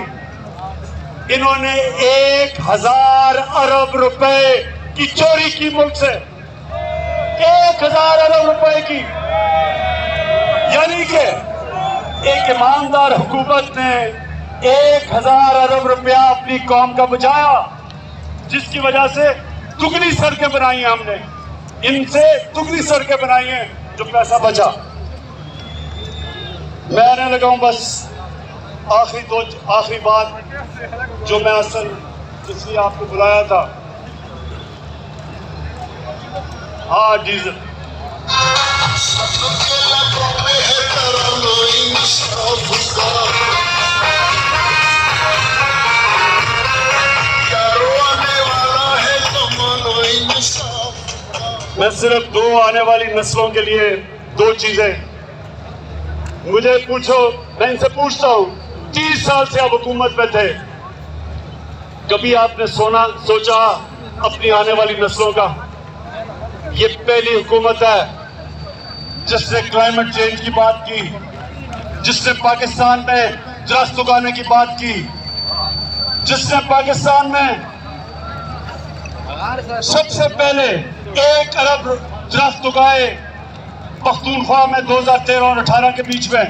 इन्होंने 1000 अरब रुपए की चोरी की मुल्क से, 1000 अरब रुपए की। यानी कि एक ईमानदार हुकूमत ने 1000 अरब रुपया अपनी कौम का बचाया, जिसकी वजह से दुगनी सड़कें बनाई हैं हमने, इनसे दुगनी सड़कें बनाई हैं, जो पैसा बचा। मैं आने लगा हूँ बस आखिरी बात जो मैं असल इसलिए आपको बुलाया था। हाँ डीजल मैं सिर्फ दो आने वाली नस्लों के लिए दो चीजें मुझे पूछो, मैं इनसे पूछता हूँ 30 साल से आप हुकूमत में थे, कभी आपने सोचा अपनी आने वाली नस्लों का? ये पहली हुकूमत है जिसने क्लाइमेट चेंज की बात की, जिसने पाकिस्तान में दरख्त उगाने की बात की, जिसने पाकिस्तान में सबसे पहले 1 अरब दरख्त उगाए पख्तूनख्वा में 2013 और 18 के बीच में,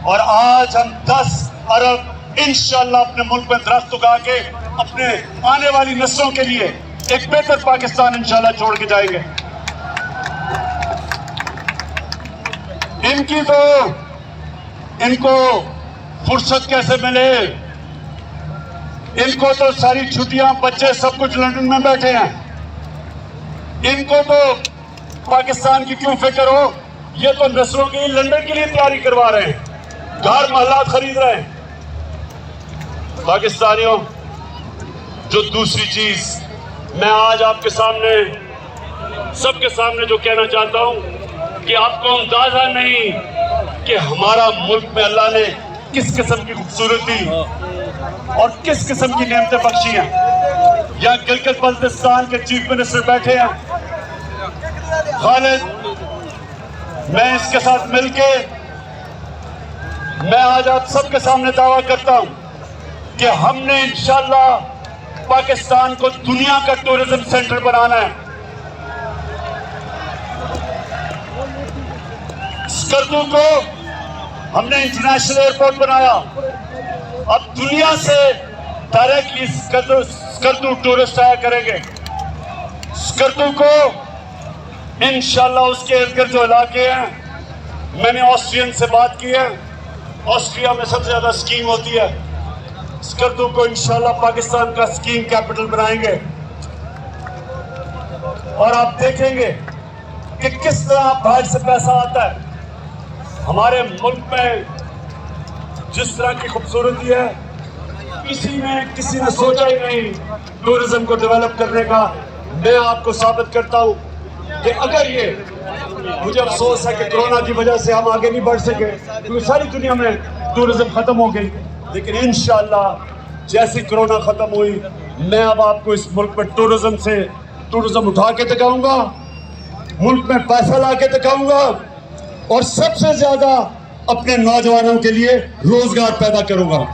और आज हम 10 अरब इंशाल्लाह अपने मुल्क में दरख्त उगा के अपने आने वाली नस्लों के लिए एक बेहतर पाकिस्तान इंशाल्लाह छोड़ के जाएंगे। इनको फुर्सत कैसे मिले? इनको तो सारी छुट्टियां, बच्चे सब कुछ लंदन में बैठे हैं, इनको तो पाकिस्तान की क्यों फिक्र हो? ये तो नस्लों की लंदन के लिए तैयारी करवा रहे हैं, घर महलात खरीद रहे हैं। पाकिस्तानियों, जो दूसरी चीज मैं आज आपके सामने सबके सामने जो कहना चाहता हूं कि आपको अंदाजा नहीं कि हमारा मुल्क में अल्लाह ने किस किस्म की खूबसूरती और किस किस्म की नेमतें बख्शी हैं। यहाँ गिलगित बल्तिस्तान के चीफ मिनिस्टर बैठे हैं खालिद, मैं इसके साथ मिलके मैं आज आप सबके सामने दावा करता हूं कि हमने इंशाल्लाह पाकिस्तान को दुनिया का टूरिज्म सेंटर बनाना है। स्कर्दू को हमने इंटरनेशनल एयरपोर्ट बनाया, अब दुनिया से डायरेक्टली स्कर्दू टूरिस्ट आया करेंगे। स्कर्दू को इंशाल्लाह उसके इर्द गिर्द जो इलाके हैं, मैंने ऑस्ट्रियन से बात की है, ऑस्ट्रिया में सबसे ज्यादा स्कीम होती है। स्कर्दू को इंशाल्लाह पाकिस्तान का स्कीम कैपिटल बनाएंगे और आप देखेंगे कि किस तरह बाहर से पैसा आता है। हमारे मुल्क में जिस तरह की खूबसूरती है, किसी ने सोचा ही नहीं टूरिज्म को डेवलप करने का। मैं आपको साबित करता हूं कि अगर ये, मुझे अफसोस है कि कोरोना की वजह से हम आगे नहीं बढ़ सके क्योंकि सारी दुनिया में टूरिज्म खत्म हो गई, लेकिन इंशाल्लाह जैसी कोरोना खत्म हुई, मैं अब आपको इस मुल्क में टूरिज्म उठा के दिखाऊंगा, मुल्क में पैसा ला के दिखाऊंगा और सबसे ज्यादा अपने नौजवानों के लिए रोजगार पैदा करूंगा।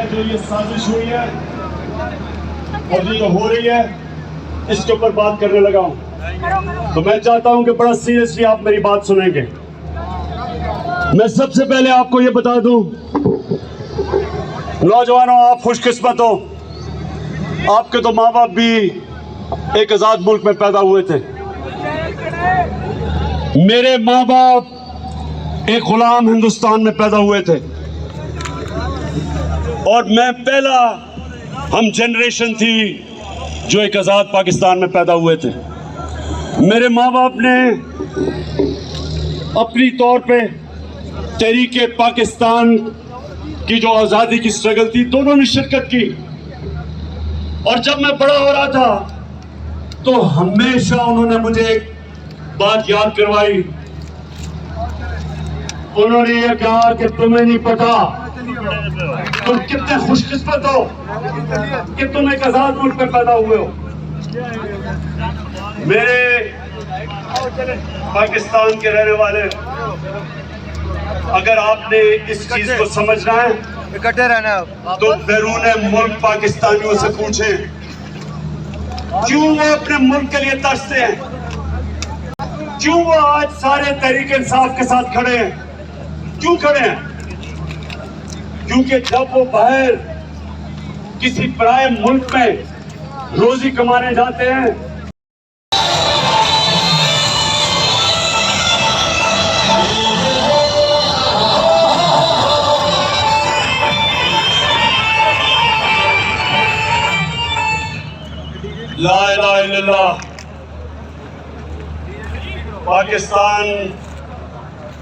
जो ये साजिश हुई है और जो हो रही है, इसके ऊपर बात करने लगा हूं, तो मैं चाहता हूं कि बड़ा सीरियसली आप मेरी बात सुनेंगे। मैं सबसे पहले आपको ये बता दूं, नौजवानों, आप खुशकिस्मत हो, आपके तो माँ बाप भी एक आजाद मुल्क में पैदा हुए थे। मेरे माँ बाप एक गुलाम हिंदुस्तान में पैदा हुए थे और मैं पहला हम जनरेशन थी जो एक आज़ाद पाकिस्तान में पैदा हुए थे। मेरे माँ बाप ने अपनी तौर पे तहरीके पाकिस्तान की जो आज़ादी की स्ट्रगल थी, दोनों ने शिरकत की। और जब मैं बड़ा हो रहा था तो हमेशा उन्होंने मुझे एक बात याद करवाई। उन्होंने ये कहा कि तुम्हें नहीं पता तुम कितने खुशकिस्मत हो कि तुम एक आजाद मुल्क में पैदा हुए हो। मेरे पाकिस्तान के रहने वाले, अगर आपने इस चीज को समझना है इकट्ठे रहना है तो बैरून मुल्क पाकिस्तानियों से पूछें क्यों वो अपने मुल्क के लिए तरसते हैं, क्यों वो आज सारे तहरीक इंसाफ के साथ खड़े हैं, क्यों खड़े हैं? क्योंकि जब वो बाहर किसी पराये मुल्क में रोजी कमाने जाते हैं ला इलाहा इल्लल्लाह। पाकिस्तान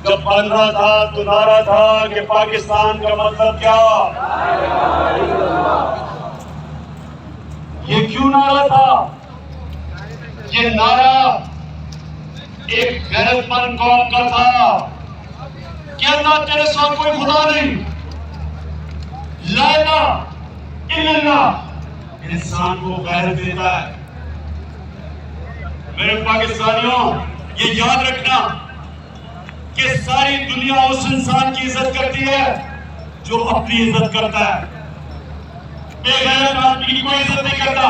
जब बन रहा था तो नारा था कि पाकिस्तान का मतलब क्या? ये क्यों नारा था? ये नारा एक गैरतमंद कौम का था कि अल्लाह तेरे साथ कोई खुदा नहीं, ला इलाहा इल्लल्लाह इंसान को गैरत देता है। मेरे पाकिस्तानियों, ये याद रखना कि सारी दुनिया उस इंसान की इज्जत करती है जो अपनी इज्जत करता है। बेगैरत आदमी की कोई इज्जत नहीं करता।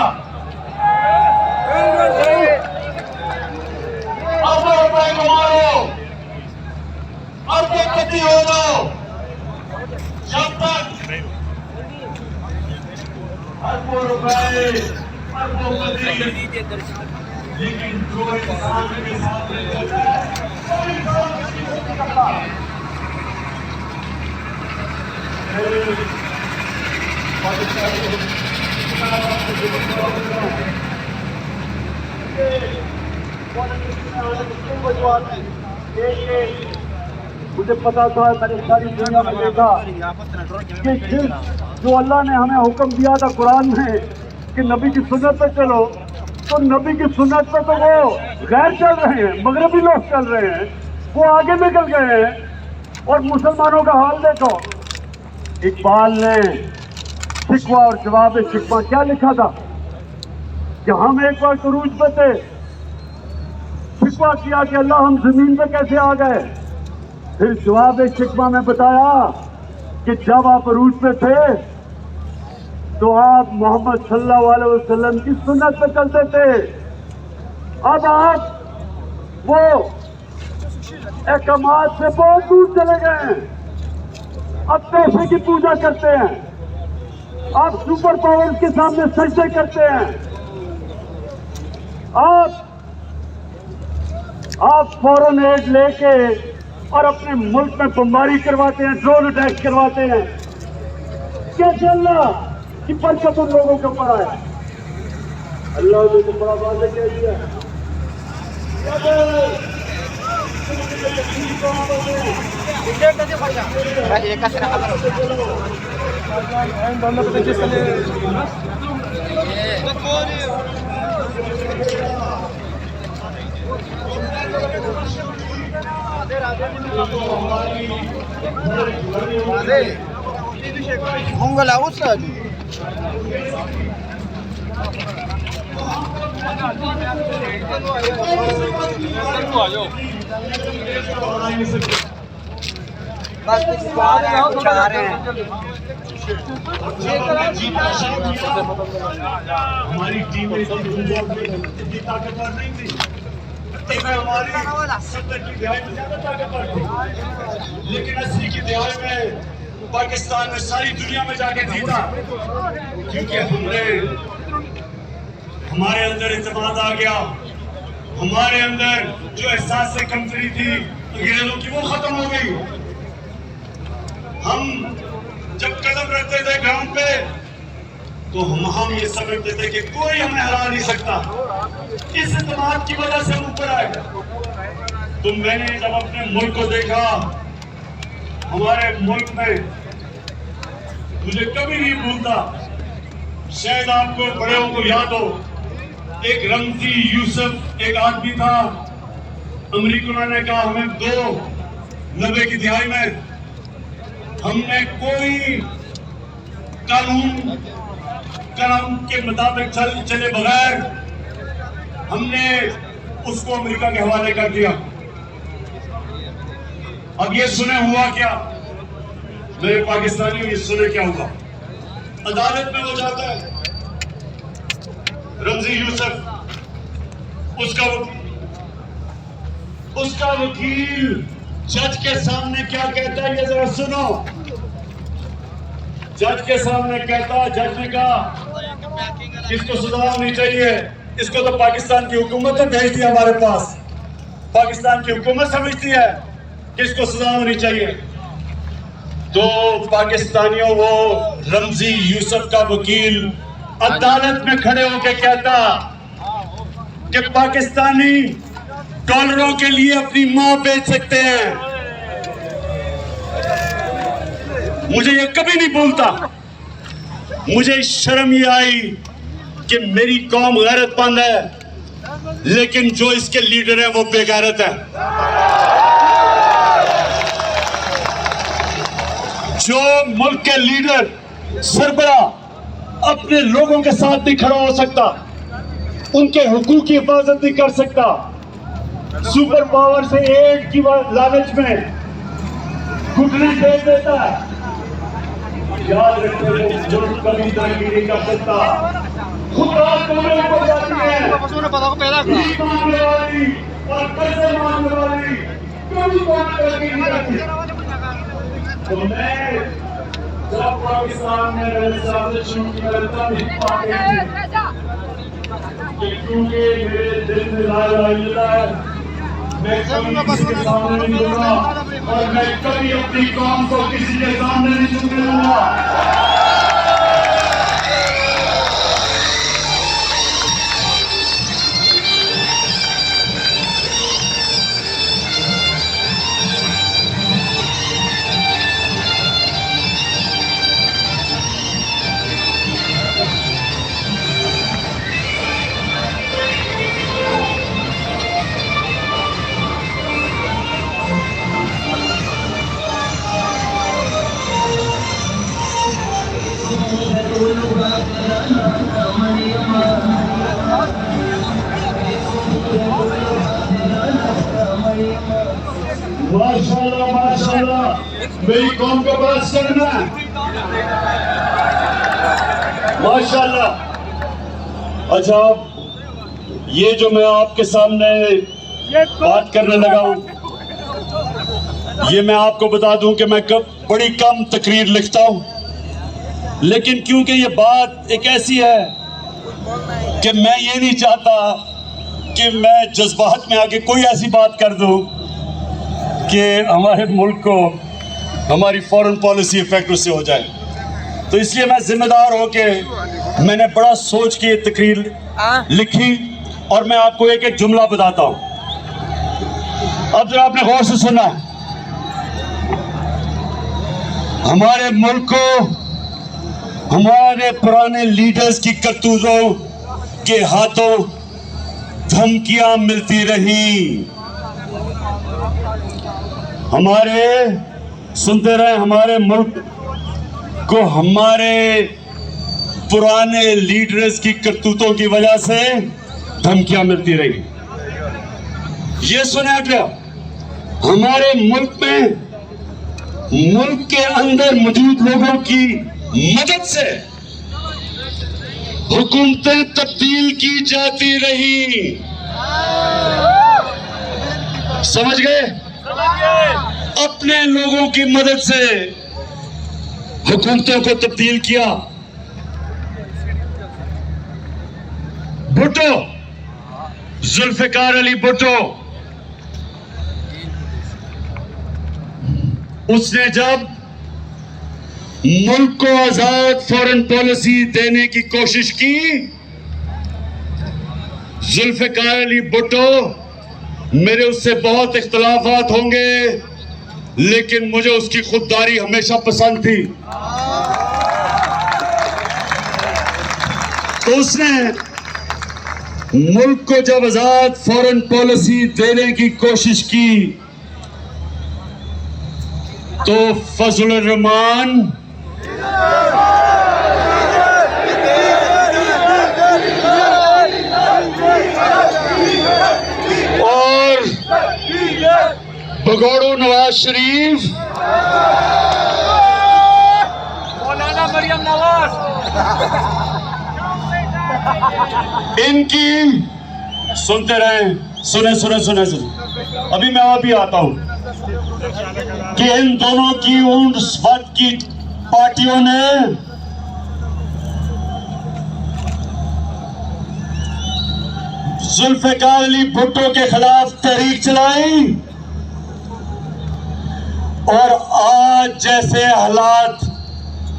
अपने रुपए को मारो, अपने पति हो जाओ, जब तक अरबों रुपए अरबों पति, लेकिन जो इंसान के साथ रहता है कोई इंसान किसी को नहीं करता। मुझे पता था, मैंने सारी दुनिया में देखा कि जो अल्लाह ने हमें हुक्म दिया था कुरान में कि नबी की सुन्नत पे चलो, तो नबी की सुन्नत पे तो वो गैर चल रहे हैं, मगरबी लोग चल रहे हैं, वो आगे निकल गए हैं। और मुसलमानों का हाल देखो। इकबाल ने शिकवा और जवाब शिकवा क्या लिखा था कि हम एक बार उरूज पे थे, शिकवा किया कि अल्लाह हम जमीन पे कैसे आ गए। फिर जवाब शिकवा में बताया कि जब आप अरूज पे थे तो आप मोहम्मद सल्लल्लाहु अलैहि वसल्लम की सुन्नत पे चलते थे। अब आप वो अहकामात से बहुत दूर चले गए हैं, अब पैसे की पूजा करते हैं, आप सुपर पावर्स के सामने सजदे करते हैं, आप फॉरेन एड लेके और अपने मुल्क में बमबारी करवाते हैं, ड्रोन अटैक करवाते हैं। कैसे अल्लाह की बरकत उन लोगों के ऊपर आया? अल्लाह ने तो बड़ा वादा कह दिया। Unggul usah ni. बस आ रहे हैं। हमारी टीम इतनी ताकतवर नहीं थी, हमारी 70 की दिहाई में ज्यादा ताकतवर थी, लेकिन 80 की दिहाई में पाकिस्तान ने सारी दुनिया में जाके जीता, क्योंकि हमारे अंदर इत्तेमाद आ गया, हमारे अंदर जो एहसास से कमजोरी थी अंग्रेजों की वो खत्म हो गई। हम जब कदम रखते थे ग्राउंड पे तो हम ये समझते थे कि कोई हमें हरा नहीं सकता। इस इत्तेमाद की वजह से हम ऊपर आए। तो मैंने जब अपने मुल्क को देखा, हमारे मुल्क में, मुझे कभी नहीं भूलता, शायद आपको बड़ों को याद हो, एक रमजी यूसुफ एक आदमी था, अमेरिकनों ने कहा हमें दो, 90 की दिहाई में हमने कोई कानून के मुताबिक चले बगैर हमने उसको अमेरिका के हवाले कर दिया। अब ये सुने हुआ क्या, मेरे पाकिस्तानी ये सुने क्या हुआ। अदालत में वो जाता है, रमजी यूसुफ, उसका वकील जज के सामने क्या कहता है, ये जरा सुनो। जज के सामने कहता, जज ने कहा इसको सजा होनी चाहिए, इसको तो पाकिस्तान की हुकूमत ने भेज दिया हमारे पास, पाकिस्तान की हुकूमत समझती है कि इसको सजा होनी चाहिए। तो पाकिस्तानियों, वो रमजी यूसुफ का वकील अदालत में खड़े होकर कहता कि पाकिस्तानी डॉलरों के लिए अपनी मां बेच सकते हैं। मुझे ये कभी नहीं भूलता। मुझे शर्म ये आई कि मेरी कौम गैरतमंद है, लेकिन जो इसके लीडर हैं वो बेगैरत है। जो मुल्क के लीडर, सरबरा अपने लोगों के साथ नहीं खड़ा हो सकता, उनके हुकूक की हिफाजत नहीं कर सकता, सुपर पावर से एड की लालच में घुटने दे देता है, याद रखते हो मुल्क कभी तरक्की नहीं कर सकता। खुदा तुम्हें ऊपर जाती है, भीख मांगने वाली और पैसे मांगने वाली कभी तरक्की नहीं करती। तो मैं जब पाकिस्तान में मेरे साथ शुरू की करता थी, क्योंकि मेरे दिल में ला इलाहा है, मैं कभी किसी के सामने नहीं दूंगा और मैं कभी अपनी कौम को किसी के सामने नहीं झुकने दूंगा। माशाल्लाह माशाल्लाह, मेरी कौम को बस करना माशाल्लाह। अच्छा, ये जो मैं आपके सामने बात करने लगा हूँ, ये मैं आपको बता दूं कि मैं बड़ी कम तकरीर लिखता हूँ, लेकिन क्योंकि ये बात एक ऐसी है कि मैं ये नहीं चाहता कि मैं जज्बात में आके कोई ऐसी बात कर दूं कि हमारे मुल्क को हमारी फॉरेन पॉलिसी इफेक्ट उससे हो जाए। तो इसलिए मैं जिम्मेदार होके मैंने बड़ा सोच के तकरीर लिखी और मैं आपको एक एक जुमला बताता हूँ। अब जरा आपने गौर से सुना, हमारे मुल्क को हमारे पुराने लीडर्स की करतूतों के हाथों धमकियां मिलती रही। सुनते रहे, हमारे मुल्क को हमारे पुराने लीडर्स की करतूतों की वजह से धमकियां मिलती रही। ये सुना क्या, हमारे मुल्क में मुल्क के अंदर मौजूद लोगों की मदद से हुकूमतें तब्दील की जाती रही। समझ गए? अपने लोगों की मदद से हुकूमतों को तब्दील किया। भुट्टो, जुल्फिकार अली भुट्टो, उसने जब मुल्क को आजाद फॉरेन पॉलिसी देने की कोशिश की। जुल्फिकार अली भुट्टो, मेरे उससे बहुत इख्तलाफात होंगे, लेकिन मुझे उसकी खुददारी हमेशा पसंद थी। तो उसने मुल्क को जब आजाद फॉरेन पॉलिसी देने की कोशिश की तो फजलुर रहमान और भगोड़ो नवाज शरीफ, मौलाना मरियम नवाज, इनकी सुनते रहे, सुने सुने सुने सुने, अभी मैं अभी आता हूं कि इन दोनों की उस वक्त की पार्टियों ने जुल्फिकार अली भुट्टो के खिलाफ तहरीक चलाई और आज जैसे हालात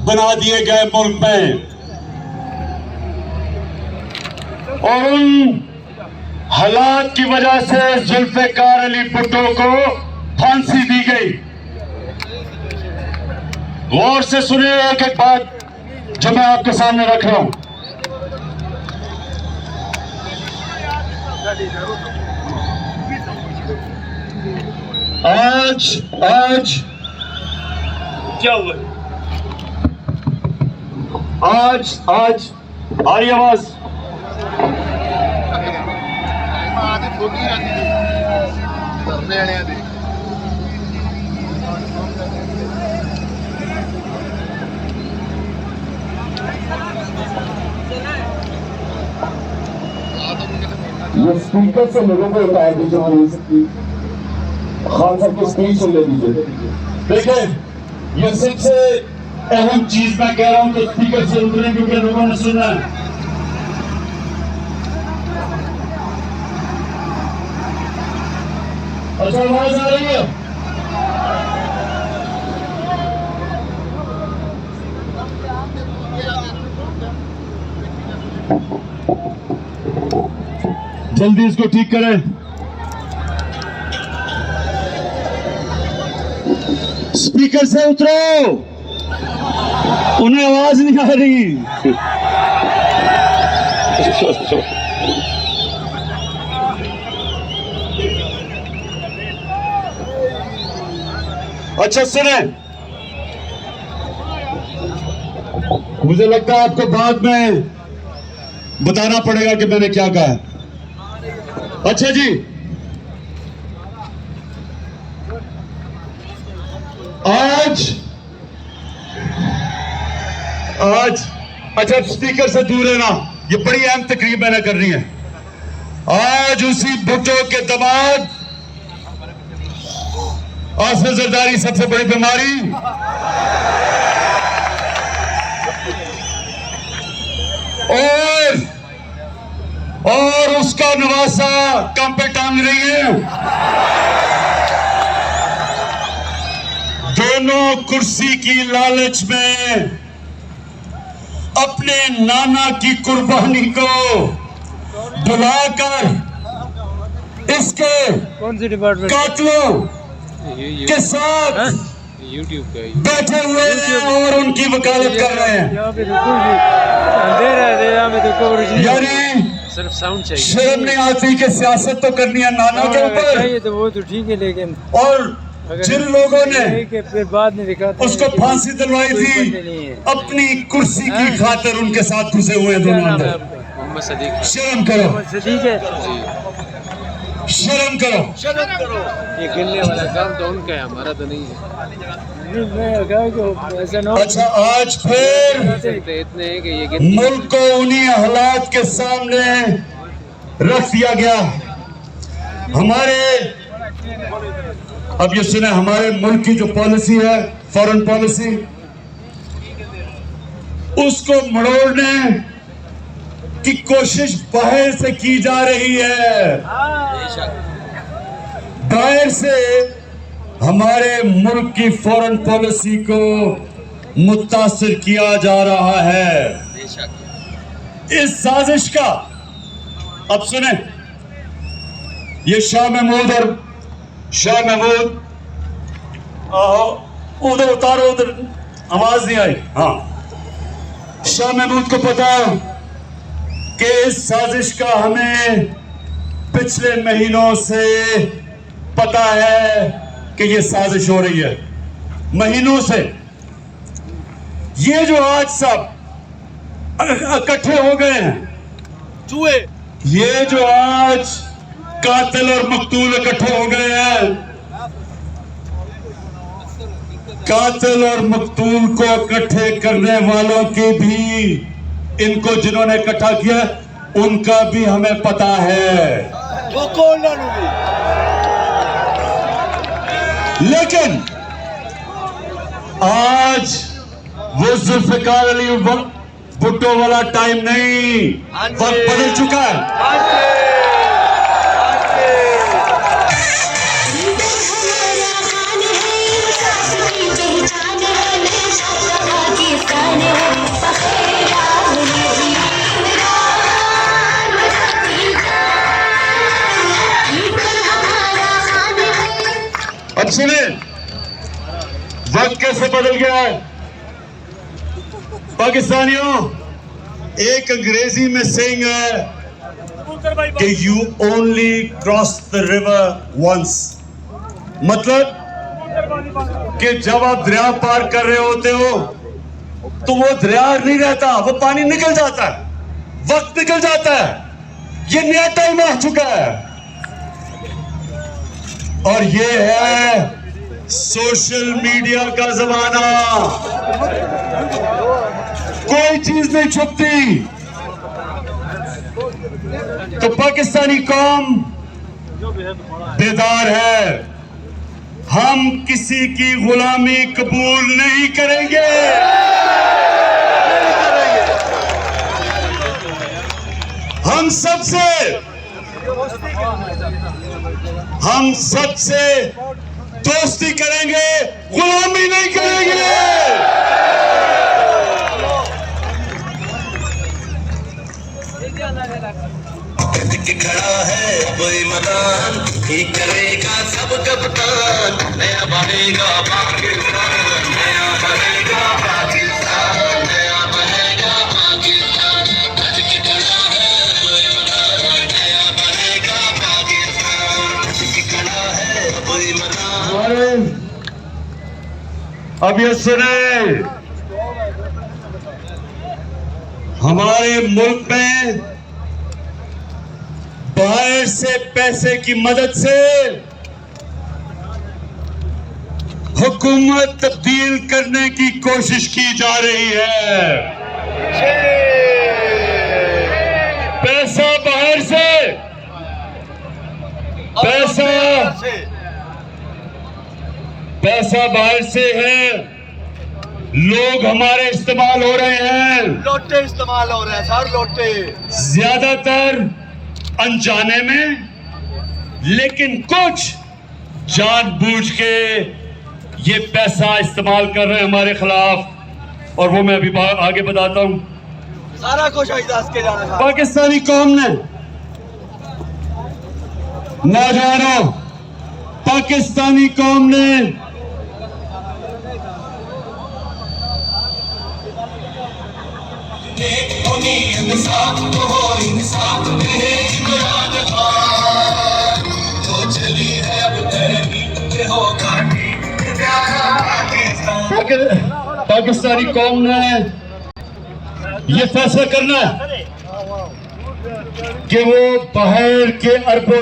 बना दिए गए मुल्क में, और उन हालात की वजह से जुल्फिकार अली भुट्टो को फांसी दी गई। गौर से सुनिए एक एक बात जो मैं आपके सामने रख रहा हूं। आज क्या हुआ? आज आ रही आवाज? ये स्पीकर से लोगों को उतार दीजिए और खान साहब की स्पीच सुन ले दीजिए। देखिए, ये सबसे अहम चीज मैं कह रहा हूं तो स्पीकर से उतरे, क्योंकि लोगों ने सुना है। अच्छा, आवाज आ रही है? जल्दी इसको ठीक करें। स्पीकर से उतरो, उन्हें आवाज नहीं आ रही। अच्छा सुने, मुझे लगता है आपको बाद में बताना पड़ेगा कि मैंने क्या कहा है। अच्छा जी, आज अच्छा स्पीकर से दूर है ना, ये बड़ी अहम तकरीब मैंने करनी है। आज उसी भुट्टो के दमाद आसिफ जरदारी, सबसे बड़ी बीमारी, और उसका नवासा कम पे टांग रही है। दोनों कुर्सी की लालच में अपने नाना की कुर्बानी को बुलाकर इसके कौन सी डिपार्टमेंट कातलों के साथ यूट्यूब का बैठे हुए हैं और उनकी वकालत कर रहे हैं। यहाँ पे तो कुछ भी दे रहे थे, यहाँ पे तो कवरेज नहीं, यानी सिर्फ साउंड चाहिए। शर्म नहीं आती कि सियासत तो करनी है नाना के ऊपर, चाहिए तो वो तो ठीक है, लेकिन और जिन लोगों ने कि फिर बाद में दिखाते उसको फांसी दिलवाई थी अपनी कुर्सी की खातिर उनके साथ घुसे हुए दोनों अंदर। मोहम्मद सदीक। शर्म करो, सदीक है, शर्म करो। ये गिनने वाला काम तो उनका है, हमारा तो नहीं है। मैं कहा कि ऐसा ना हो। अच्छा, आज फिर इतने हैं कि ये मुल्क को उन्हीं हालात के सामने रख दिया गया। हमारे, अब ये सुने, हमारे मुल्क की जो पॉलिसी है, फॉरेन पॉलिसी, उसको मड़ोड़ने की कोशिश बाहर से की जा रही है। बाहर से हमारे मुल्क की फॉरेन पॉलिसी को मुतासिर किया जा रहा है। इस साजिश का अब सुने, ये शाह महमूद उधर उतारो, उधर आवाज नहीं आई। हाँ, शाह महमूद को पता कि इस साजिश का हमें पिछले महीनों से पता है कि ये साजिश हो रही है, महीनों से। ये जो आज सब इकट्ठे हो गए हैं चूहे, ये जो आज कातिल और मकतूल इकट्ठे हो गए हैं, कातिल और मकतूल को इकट्ठे करने वालों की भी, इनको जिन्होंने इकट्ठा किया उनका भी हमें पता है। वो कौन लड़ूंगी? लेकिन आज वो जुल्फिकार अली भुट्टो वाला टाइम नहीं, वक्त बदल चुका है। अब सुने, वक्त कैसे बदल गया है पाकिस्तानियों। एक अंग्रेजी में सेइंग है कि you only cross the river once, मतलब कि जब आप दरिया पार कर रहे होते हो तो वो दरिया नहीं रहता, वो पानी निकल जाता है, वक्त निकल जाता है। ये नया टाइम आ चुका है और ये है सोशल मीडिया का जमाना। कोई चीज नहीं छुपती। तो पाकिस्तानी कौम बेदार है, हम किसी की गुलामी कबूल नहीं करेंगे। हम सबसे दोस्ती करेंगे, गुलामी नहीं करेंगे। खड़ा है कोई मैदान, ठीक करेगा सब कप्तान, नया बनेगा पाकिस्तान, नया बनेगा पाकिस्तान, नया बनेगा पाकिस्तान। खड़ा है कोई मैदान, नया बनेगा पाकिस्तान, खड़ा है कोई मैदान। अब ये सुने, हमारे मुल्क में बाहर से पैसे की मदद से हुकूमत तब्दील करने की कोशिश की जा रही है। पैसा बाहर से, पैसा बाहर से है, लोग हमारे इस्तेमाल हो रहे हैं, लोटे इस्तेमाल हो रहे हैं सर, लोटे ज्यादातर अनजाने में, लेकिन कुछ जानबूझ के ये पैसा इस्तेमाल कर रहे हैं हमारे खिलाफ। और वो मैं अभी आगे बताता हूं। सारा कुछ एहसास के जाने का। पाकिस्तानी कौम ने, नौजवानों, पाकिस्तानी कौम ने पाकिस्तानी कौम ने ये फैसला करना है कि वो बाहर के अरबों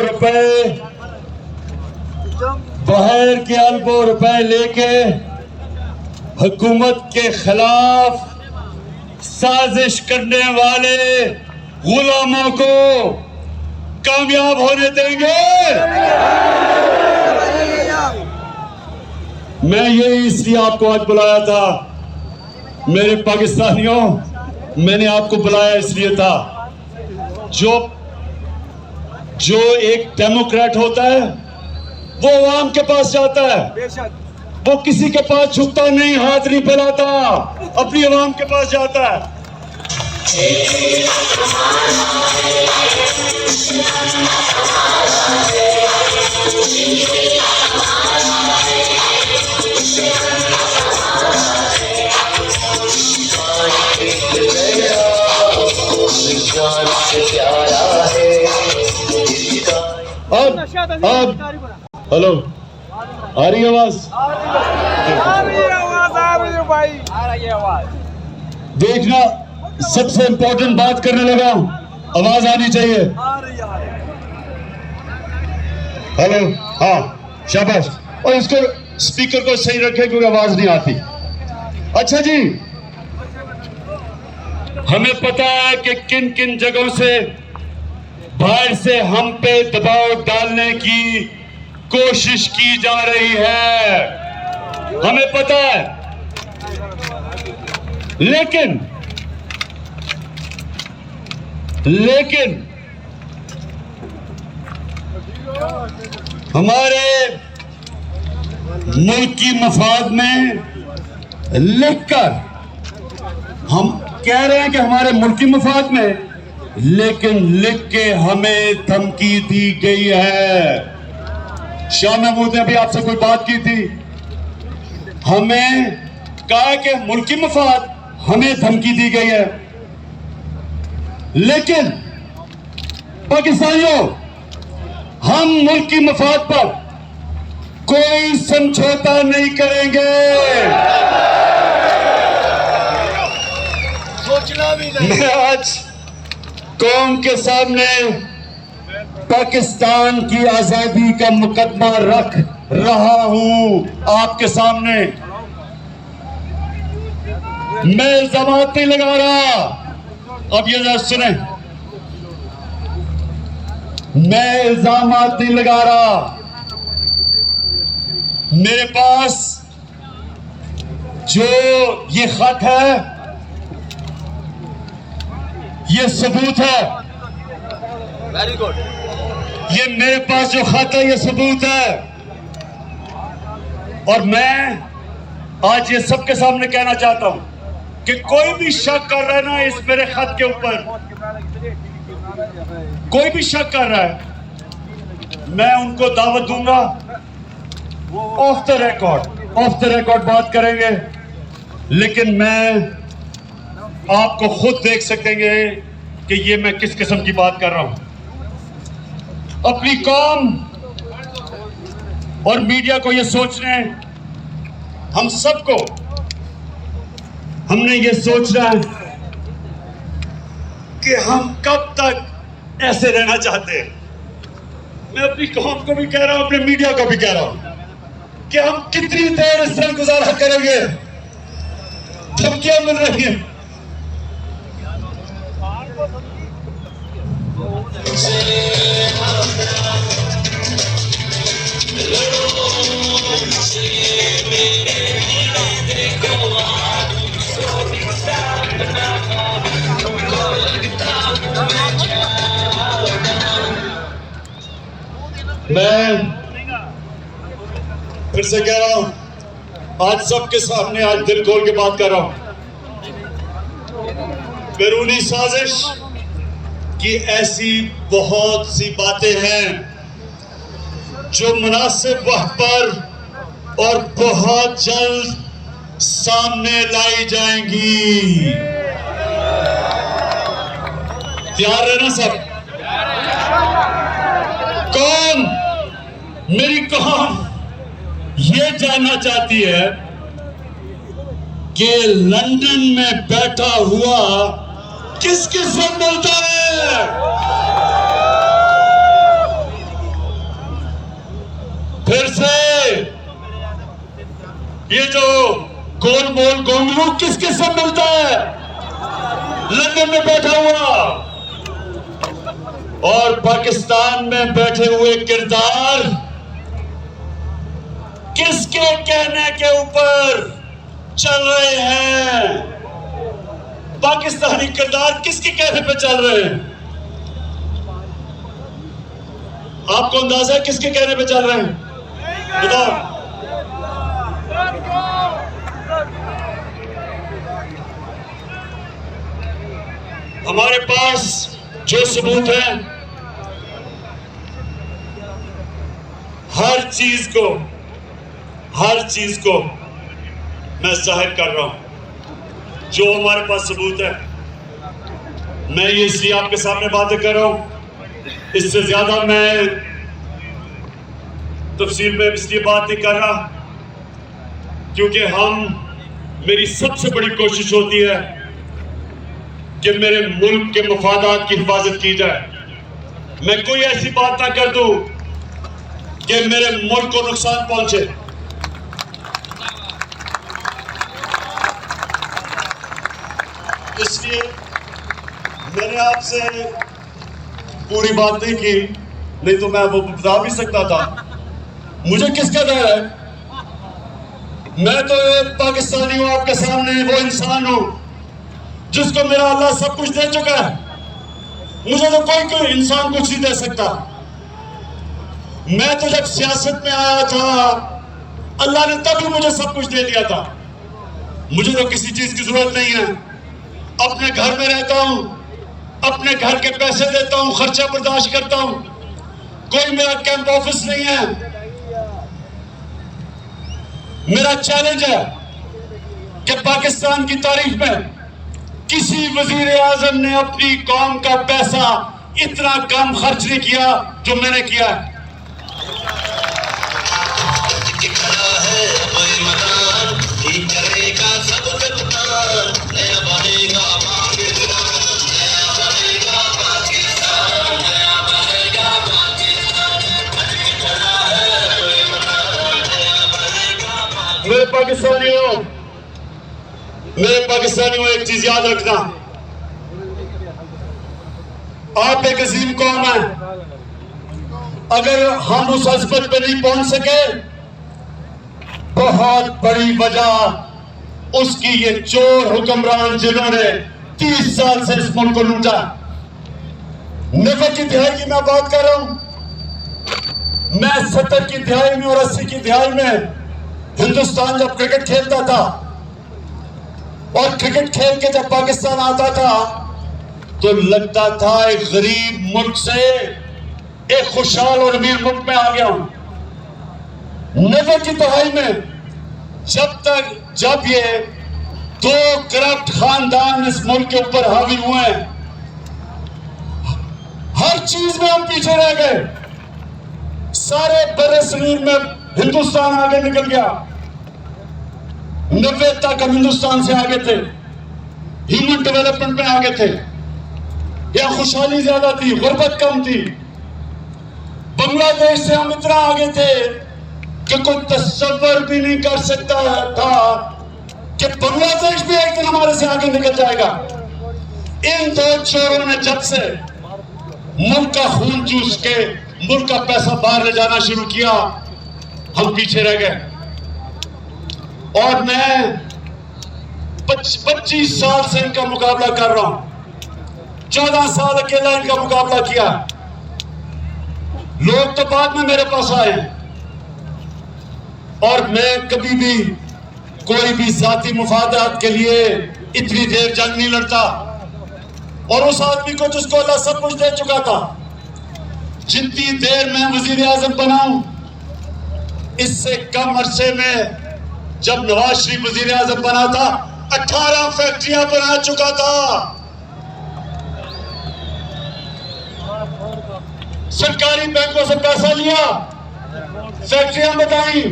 रुपए लेके हुकूमत के खिलाफ साजिश करने वाले गुलामों को कामयाब होने देंगे। मैं ये इसलिए आपको आज बुलाया था, मेरे पाकिस्तानियों, मैंने आपको बुलाया इसलिए था, जो एक डेमोक्रेट होता है वो आवाम के पास जाता है, बेशक वो किसी के पास झुकता नहीं, हाथ नहीं फैलाता, अपनी आवाम के पास जाता है। अब हेलो, आ रही आवाज? देखना, सबसे इंपॉर्टेंट बात करने लगा, आवाज आनी चाहिए। हेलो, हाँ शाबाश। और इसको स्पीकर को सही रखें क्योंकि आवाज नहीं आती। अच्छा जी, हमें पता है कि किन किन जगहों से बाहर से हम पे दबाव डालने की कोशिश की जा रही है, हमें पता है। लेकिन हमारे मुल्क की मफाद में लिखकर हम कह रहे हैं कि हमारे मुल्क की मफाद में, लेकिन लिख के हमें धमकी दी गई है। शाह महमूद ने अभी आपसे कोई बात की थी, हमें कहा कि मुल्क की मफाद, हमें धमकी दी गई है। लेकिन पाकिस्तानियों, हम मुल्क की मफाद पर कोई समझौता नहीं करेंगे, सोचना भी नहीं। मैं आज कौम के सामने पाकिस्तान की आजादी का मुकदमा रख रहा हूं, आपके सामने। मैं इल्जामात नहीं लगा रहा, अब ये जरा सुने, मैं इल्जामात नहीं लगा रहा। मेरे पास जो ये खत है, ये सबूत है। Very good. ये मेरे पास जो खत है, ये सबूत है। और मैं आज ये सबके सामने कहना चाहता हूं कि कोई भी शक कर रहा है ना इस मेरे खत के ऊपर, कोई भी शक कर रहा है, मैं उनको दावत दूंगा, ऑफ द रिकॉर्ड बात करेंगे। लेकिन मैं आपको खुद देख सकेंगे कि ये मैं किस किस्म की बात कर रहा हूं। अपनी कौम और मीडिया को ये सोचने, हम सबको, हमने ये सोचना है कि हम कब तक ऐसे रहना चाहते हैं। मैं अपनी कौम को भी कह रहा हूं, अपने मीडिया को भी कह रहा हूं कि हम कितनी देर इस तरह गुजारा करेंगे। धमकियां मिल रही हैं, मैं फिर से कह रहा हूं, आज सबके सामने, आज दिल खोल के बात कर रहा हूं। बैरूनी साजिश की ऐसी बहुत सी बातें हैं जो मुनासिब वक्त पर और बहुत जल्द सामने लाई जाएंगी। तैयार रहना सब। कौन, मेरी कौम ये जानना चाहती है कि लंदन में बैठा हुआ किसके साथ बोलता है। फिर से ये जो गोलमोल गोंगलू किसके साथ मिलता है, लंदन में बैठा हुआ। और पाकिस्तान में बैठे हुए किरदार किसके कहने के ऊपर चल रहे हैं, पाकिस्तानी किरदार किसके कहने पे चल रहे हैं। आपको अंदाजा है किसके कहने पे चल रहे हैं, बताओ। हमारे पास जो सबूत है, हर चीज को मैं जाहिर कर रहा हूं। जो हमारे पास सबूत है, मैं ये इसलिए आपके सामने बातें कर रहा हूं। इससे ज्यादा मैं तफसील में इसलिए बात नहीं कर रहा क्योंकि मेरी सबसे बड़ी कोशिश होती है कि मेरे मुल्क के मफादात की हिफाजत की जाए। मैं कोई ऐसी बात ना कर दूं कि मेरे मुल्क को नुकसान पहुंचे। इसलिए मैंने आपसे पूरी बात नहीं की, नहीं तो मैं वो बता भी सकता था। मुझे किसका डर है? मैं तो एक पाकिस्तानी हूं, आपके सामने वो इंसान हूं जिसको मेरा अल्लाह सब कुछ दे चुका है। मुझे तो कोई इंसान कुछ नहीं दे सकता। मैं तो जब सियासत में आया था, अल्लाह ने तभी मुझे सब कुछ दे दिया था। मुझे तो किसी चीज की जरूरत नहीं है। अपने घर में रहता हूं, अपने घर के पैसे देता हूं, खर्चा बर्दाश्त करता हूं। कोई मेरा कैंप ऑफिस नहीं है। मेरा चैलेंज है कि पाकिस्तान की तारीख में किसी वजीर आजम ने अपनी कौम का पैसा इतना कम खर्च नहीं किया जो मैंने किया है। खड़ा है कोई मकान, ठीक करेगा सब कप्तान, नया बनेगा पाकिस्तान, नया बनेगा पाकिस्तान, नया बनेगा पाकिस्तान। खड़ा है कोई मकान, नया बनेगा पाकिस्तान। मेरे पाकिस्तानियों एक चीज याद रखना, आप एक अजीम कौम है। अगर हम उस अज़मत पे नहीं पहुंच सके, बहुत बड़ी वजह उसकी ये चोर हुक्मरान जिन्होंने 30 साल से इस मुल्क को लूटा। 90 की दिहाई की मैं बात कर रहा हूं। मैं 70 की दिहाई में और 80 की दिहाई में हिंदुस्तान जब क्रिकेट खेलता था और क्रिकेट खेल के जब पाकिस्तान आता था तो लगता था एक गरीब मुल्क से एक खुशहाल और अमीर मुल्क में आ गया हूं। 90 की दहाई में जब ये 2 करप्ट खानदान इस मुल्क के ऊपर हावी हुए, हर चीज में हम पीछे रह गए। सारे बड़े सगीर में हिंदुस्तान आगे निकल गया। 90 तक हम हिंदुस्तान से आगे थे, ह्यूमन डेवलपमेंट में आगे थे, या खुशहाली ज्यादा थी, गुर्बत कम थी। बांग्लादेश से हम इतना आगे थे कि कोई तस्वर भी नहीं कर सकता था कि बांग्लादेश भी एक दिन हमारे से आगे निकल जाएगा। इन 2 चोरों ने जब से मुल्क का खून चूस के मुल्क का पैसा बाहर ले जाना शुरू किया, हम पीछे रह गए। और मैं 25 साल से इनका मुकाबला कर रहा हूं। 14 साल अकेला इनका मुकाबला किया। लोग तो बाद में मेरे पास आए, और मैं कभी भी कोई भी जाती मुफादात के लिए इतनी देर जंग नहीं लड़ता। और उस आदमी को जिसको अल्लाह सब कुछ दे चुका था, जितनी देर मैं वजीर आजम बनाऊं, इससे कम अरसे में जब नवाज शरीफ वजीर आजम बना था 18 फैक्ट्रियां बना चुका था। सरकारी बैंकों से पैसा लिया, फैक्ट्रियां बताई,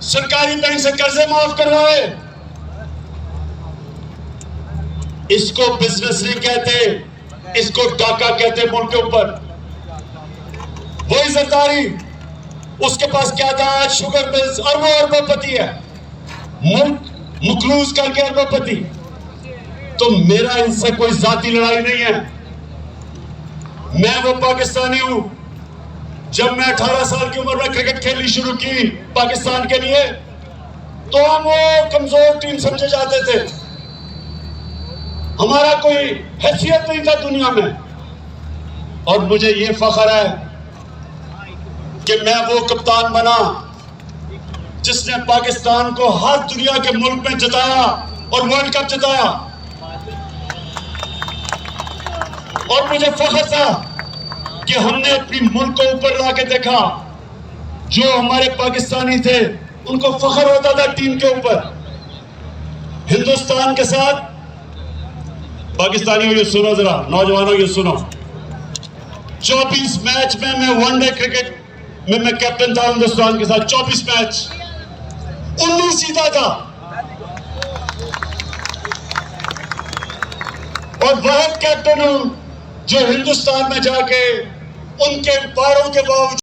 सरकारी बैंक से कर्जे माफ करवाए। इसको बिजनेस नहीं कहते, इसको डाका कहते मुल्क के ऊपर। वही सरदारी, उसके पास क्या था, आज शुगर मिल्स, अरबोपति है, मुल्क मुखलूस करके अरबोपति। तो मेरा इनसे कोई जाती लड़ाई नहीं है। मैं वो पाकिस्तानी हूं, जब मैं 18 साल की उम्र में क्रिकेट खेलनी शुरू की पाकिस्तान के लिए, तो हम वो कमजोर टीम समझे जाते थे। हमारा कोई हैसियत नहीं था दुनिया में। और मुझे ये फख्र है कि मैं वो कप्तान बना जिसने पाकिस्तान को हर दुनिया के मुल्क में जिताया और वर्ल्ड कप जिताया। और मुझे फख्र था कि हमने अपनी मुल्क को ऊपर ला के देखा। जो हमारे पाकिस्तानी थे उनको फख्र होता था टीम के ऊपर। हिंदुस्तान के साथ पाकिस्तानियों ये सुनो, जरा नौजवानों ये सुनो, 24 मैच में मैं वनडे क्रिकेट में मैं कैप्टन था हिंदुस्तान के साथ। 24 मैच 19 जीता था। और वह कैप्टन हूं जो हिंदुस्तान में जाके उनके वारों के बावजूद